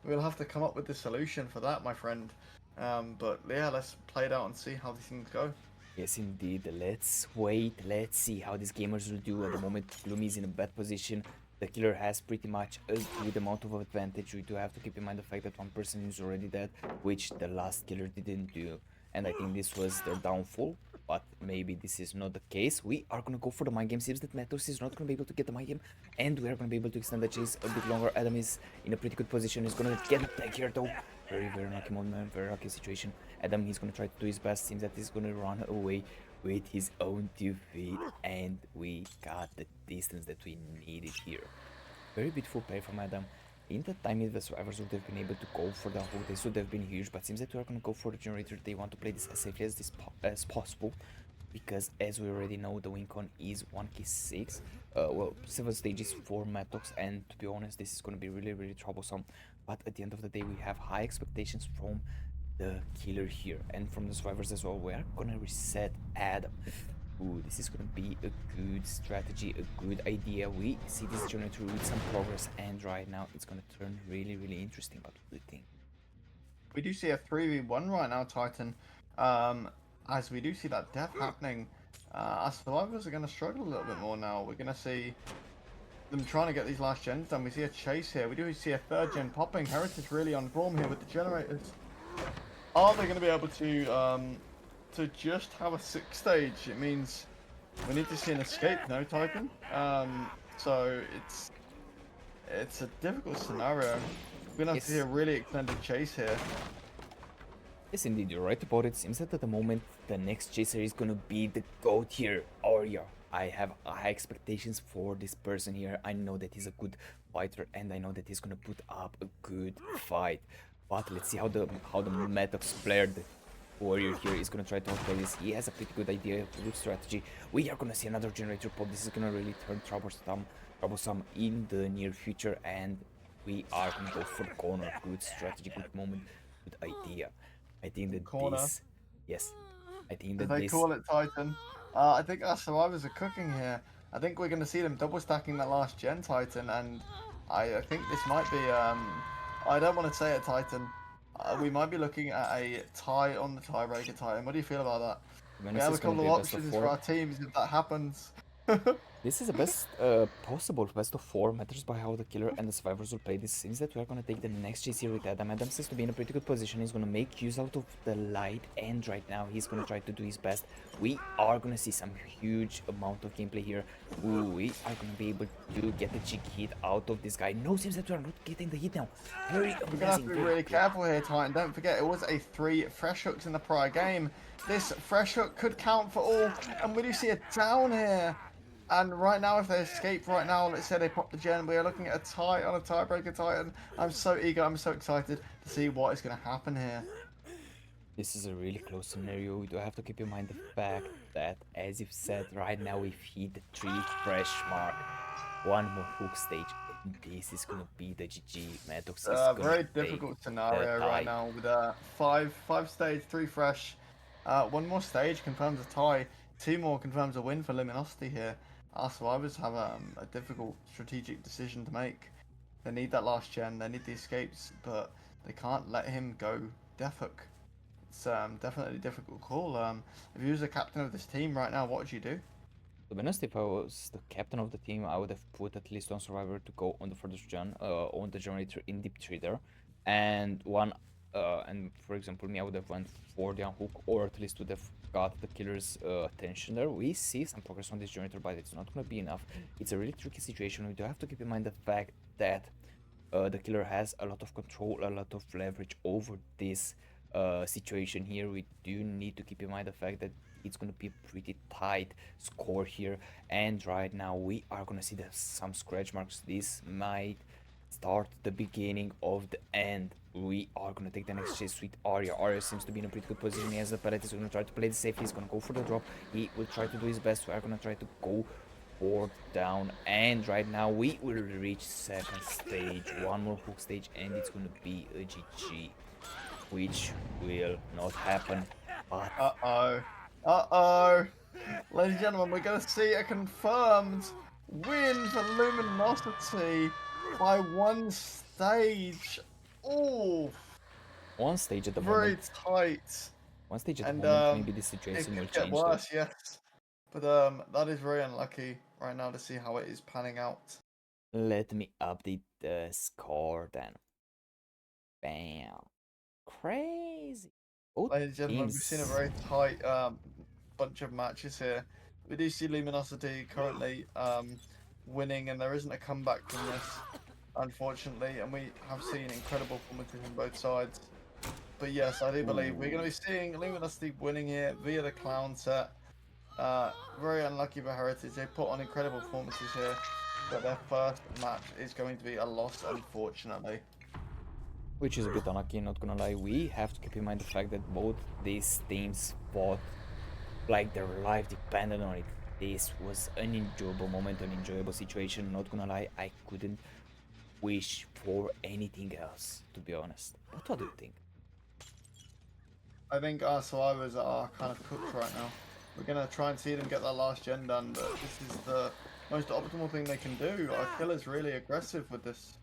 We'll have to come up with the solution for that, my friend. But yeah, let's play it out and see how these things go. yes, indeed. Let's wait. Let's see how these gamers will do. At the moment, Gloomy is in a bad position. The killer has pretty much a good amount of advantage. We do have to keep in mind the fact that one person is already dead, which the last killer didn't do. And I think this was their downfall, but maybe this is not the case. We are gonna go for the mind game. Seems that Matos is not gonna be able to get the mind game, and we are gonna be able to extend the chase a bit longer. Adam is in a pretty good position. He's gonna get it back here though. Very lucky moment, very lucky situation. Adam, he's gonna try to do his best. Seems that he's gonna run away with his own defeat, and we got the distance that we needed here. Very beautiful play from Adam. In that time, if the survivors would have been able to go for the hook, this would have been huge, but seems that we are gonna go for the generator. They want to play this as safely as possible. because as we already know, the win con is 1k6. Well, 7 stages, 4 methods, and to be honest, this is going to be really, really troublesome. But at the end of the day, we have high expectations from the killer here and from the survivors as well. We are gonna reset Adam. Ooh, this is gonna be a good strategy, a good idea. We see this generator with some progress, and right now it's gonna turn really, really interesting. But what do you think? We do see a 3v1 right now, Titan. As we do see that death happening, our survivors are going to struggle a little bit more now. We're going to see them trying to get these last gens done. We see a chase here. We do see a third gen popping. Heritage really on form here with the generators. Are they going to be able to just have a 6 stage? It means we need to see an escape, no, Titan? So it's a difficult scenario. We're going to have to see a really extended chase here. Yes, indeed, you're right about it. Seems that at the moment the next chaser is gonna be the GOAT here, Arya. I have high expectations for this person here. I know that he's a good fighter, and I know that he's gonna put up a good fight. But let's see how the Metox player, the warrior here, is gonna try to play this. He has a pretty good idea, good strategy. We are gonna see another generator pop. This is gonna really turn troublesome in the near future, and we are gonna go for the corner. Good strategy, good moment, good idea. I think that this, yes, I think that they this. call it Titan. I think our survivors are cooking here. I think we're going to see them double stacking that last gen Titan, and I think this might be. I don't want to say it, Titan. We might be looking at a tie on the tiebreaker Titan. What do you feel about that? We have a couple of options for our teams if that happens. This is the best possible best of 4 matters by how the killer and the survivors will play this. Seems that we are gonna take the next chase here with Adam. Adam seems to be in a pretty good position. He's gonna make use out of the light, and right now he's gonna try to do his best. We are gonna see some huge amount of gameplay here. Ooh, we are gonna be able to get the cheek hit out of this guy. No, seems that we are not getting the hit now. Very amazing. We're gonna have to be really careful here, Titan. Don't forget, it was a 3 fresh hooks in the prior game. This fresh hook could count for all, and we do see a down here. And right now, if they escape right now, let's say they pop the gen, we are looking at a tie on a tiebreaker Titan. I'm so eager, I'm so excited to see what is going to happen here. This is a really close scenario. We do have to keep in mind the fact that, as you've said, right now we've hit the 3 fresh mark. One more hook stage, and this is going to be the GG. Metox is going to very difficult scenario right now with 5 stage, 3 fresh. 1 more stage confirms a tie. 2 more confirms a win for Luminosity here. Our survivors have a difficult strategic decision to make. They need that last gen, they need the escapes, but they can't let him go death hook. It's definitely a difficult call. If you was the captain of this team right now, what would you do? To be honest, if I was the captain of the team, I would have put at least one survivor to go on the first gen, on the generator in Deep Trader, and and for example, me, I would have went for the unhook, or at least would have got the killer's attention there. We see some progress on this generator, but it's not going to be enough. It's a really tricky situation. We do have to keep in mind the fact that the killer has a lot of control, a lot of leverage over this situation here. We do need to keep in mind the fact that it's going to be a pretty tight score here, and right now we are going to see some scratch marks. This might start the beginning of the end. We are going to take the next chase with Arya. Arya seems to be in a pretty good position. He has the pallet. He's going to try to play the safe. He's going to go for the drop. He will try to do his best. We are going to try to go for down, and right now we will reach 2nd stage. 1 more hook stage, and it's going to be a GG, which will not happen. But Ladies and gentlemen, we're going to see a confirmed win for Luminosity by 1 stage. Oh, 1 stage at the very moment. Tight. 1 stage at the moment. Maybe the situation will change. Worse, yes. But that is very unlucky right now to see how it is panning out. Let me update the score then. Bam. Crazy. Ladies and gentlemen, we've seen a very tight bunch of matches here. We do see Luminosity currently winning, and there isn't a comeback from this, unfortunately, and we have seen incredible performances on both sides. But yes, I do believe we're going to be seeing Luminosity winning here via the clown set. Very unlucky for Heritage. They put on incredible performances here, but their first match is going to be a loss, unfortunately. Which is a bit unlucky, not gonna lie. We have to keep in mind the fact that both these teams fought like their life depended on it. This was an enjoyable moment, an enjoyable situation. Not gonna lie, I couldn't wish for anything else, to be honest. But what do you think? I think our survivors are kind of cooked right now. We're gonna try and see them get that last gen done, but this is the most optimal thing they can do. Our killer's really aggressive with this.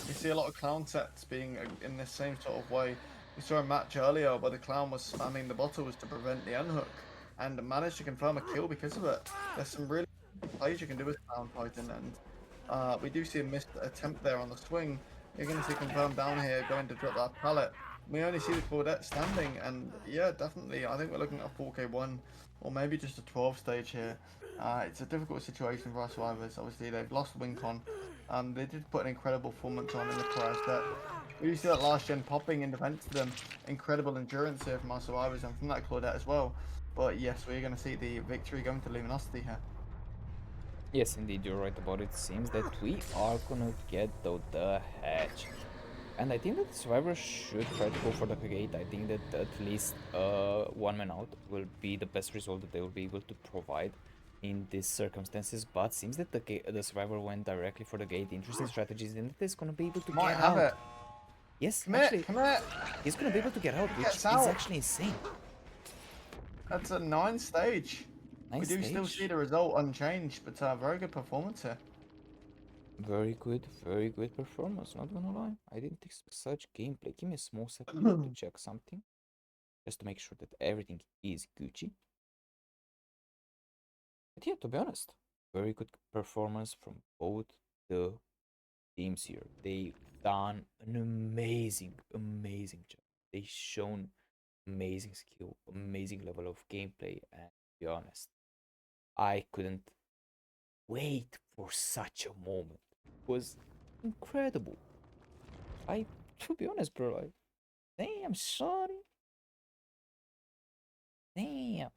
We see a lot of clown sets being in this same sort of way. We saw a match earlier where the clown was spamming the bottles to prevent the unhook and managed to confirm a kill because of it. There's some really plays you can do with clown fighting, and we do see a missed attempt there on the swing. You're going to see confirmed down here going to drop that pallet. We only see the Claudette standing, and yeah, definitely, I think we're looking at a 4K1 or maybe just a 12 stage here. It's a difficult situation for our survivors. Obviously, they've lost WinCon. They did put an incredible performance on in the prior step. We do see that last gen popping in defense to them. Incredible endurance here from our survivors and from that Claudette as well. But yes, we're going to see the victory going to Luminosity here. Yes, indeed, you're right about it. Seems that we are gonna get though the hatch. And I think that the survivors should try to go for the gate. I think that at least one man out will be the best result that they will be able to provide in these circumstances. But seems that the survivor went directly for the gate. Interesting strategies, and that is gonna be able to Might get have out. it. Yes, Come actually, here, come here. he's gonna be able to get out, which Gets is out. actually insane. That's a 9 stage. We Nice do still see stage. the result unchanged, but very good performance here. Very good performance, not gonna lie. I didn't expect such gameplay. Give me a small second here to check something, just to make sure that everything is Gucci. But yeah, to be honest, very good performance from both the teams here. They done an amazing job. They shown amazing skill, amazing level of gameplay, and to be honest, I couldn't wait for such a moment. It was incredible. To be honest, bro, like, damn, shorty, damn,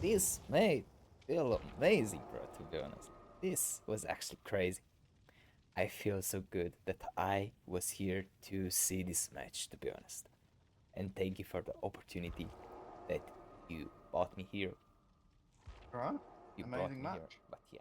this made feel amazing, bro. To be honest, this was actually crazy. I feel so good that I was here to see this match, to be honest. And thank you for the opportunity that you brought me here. Right? You brought Amazing me here. match. But yeah,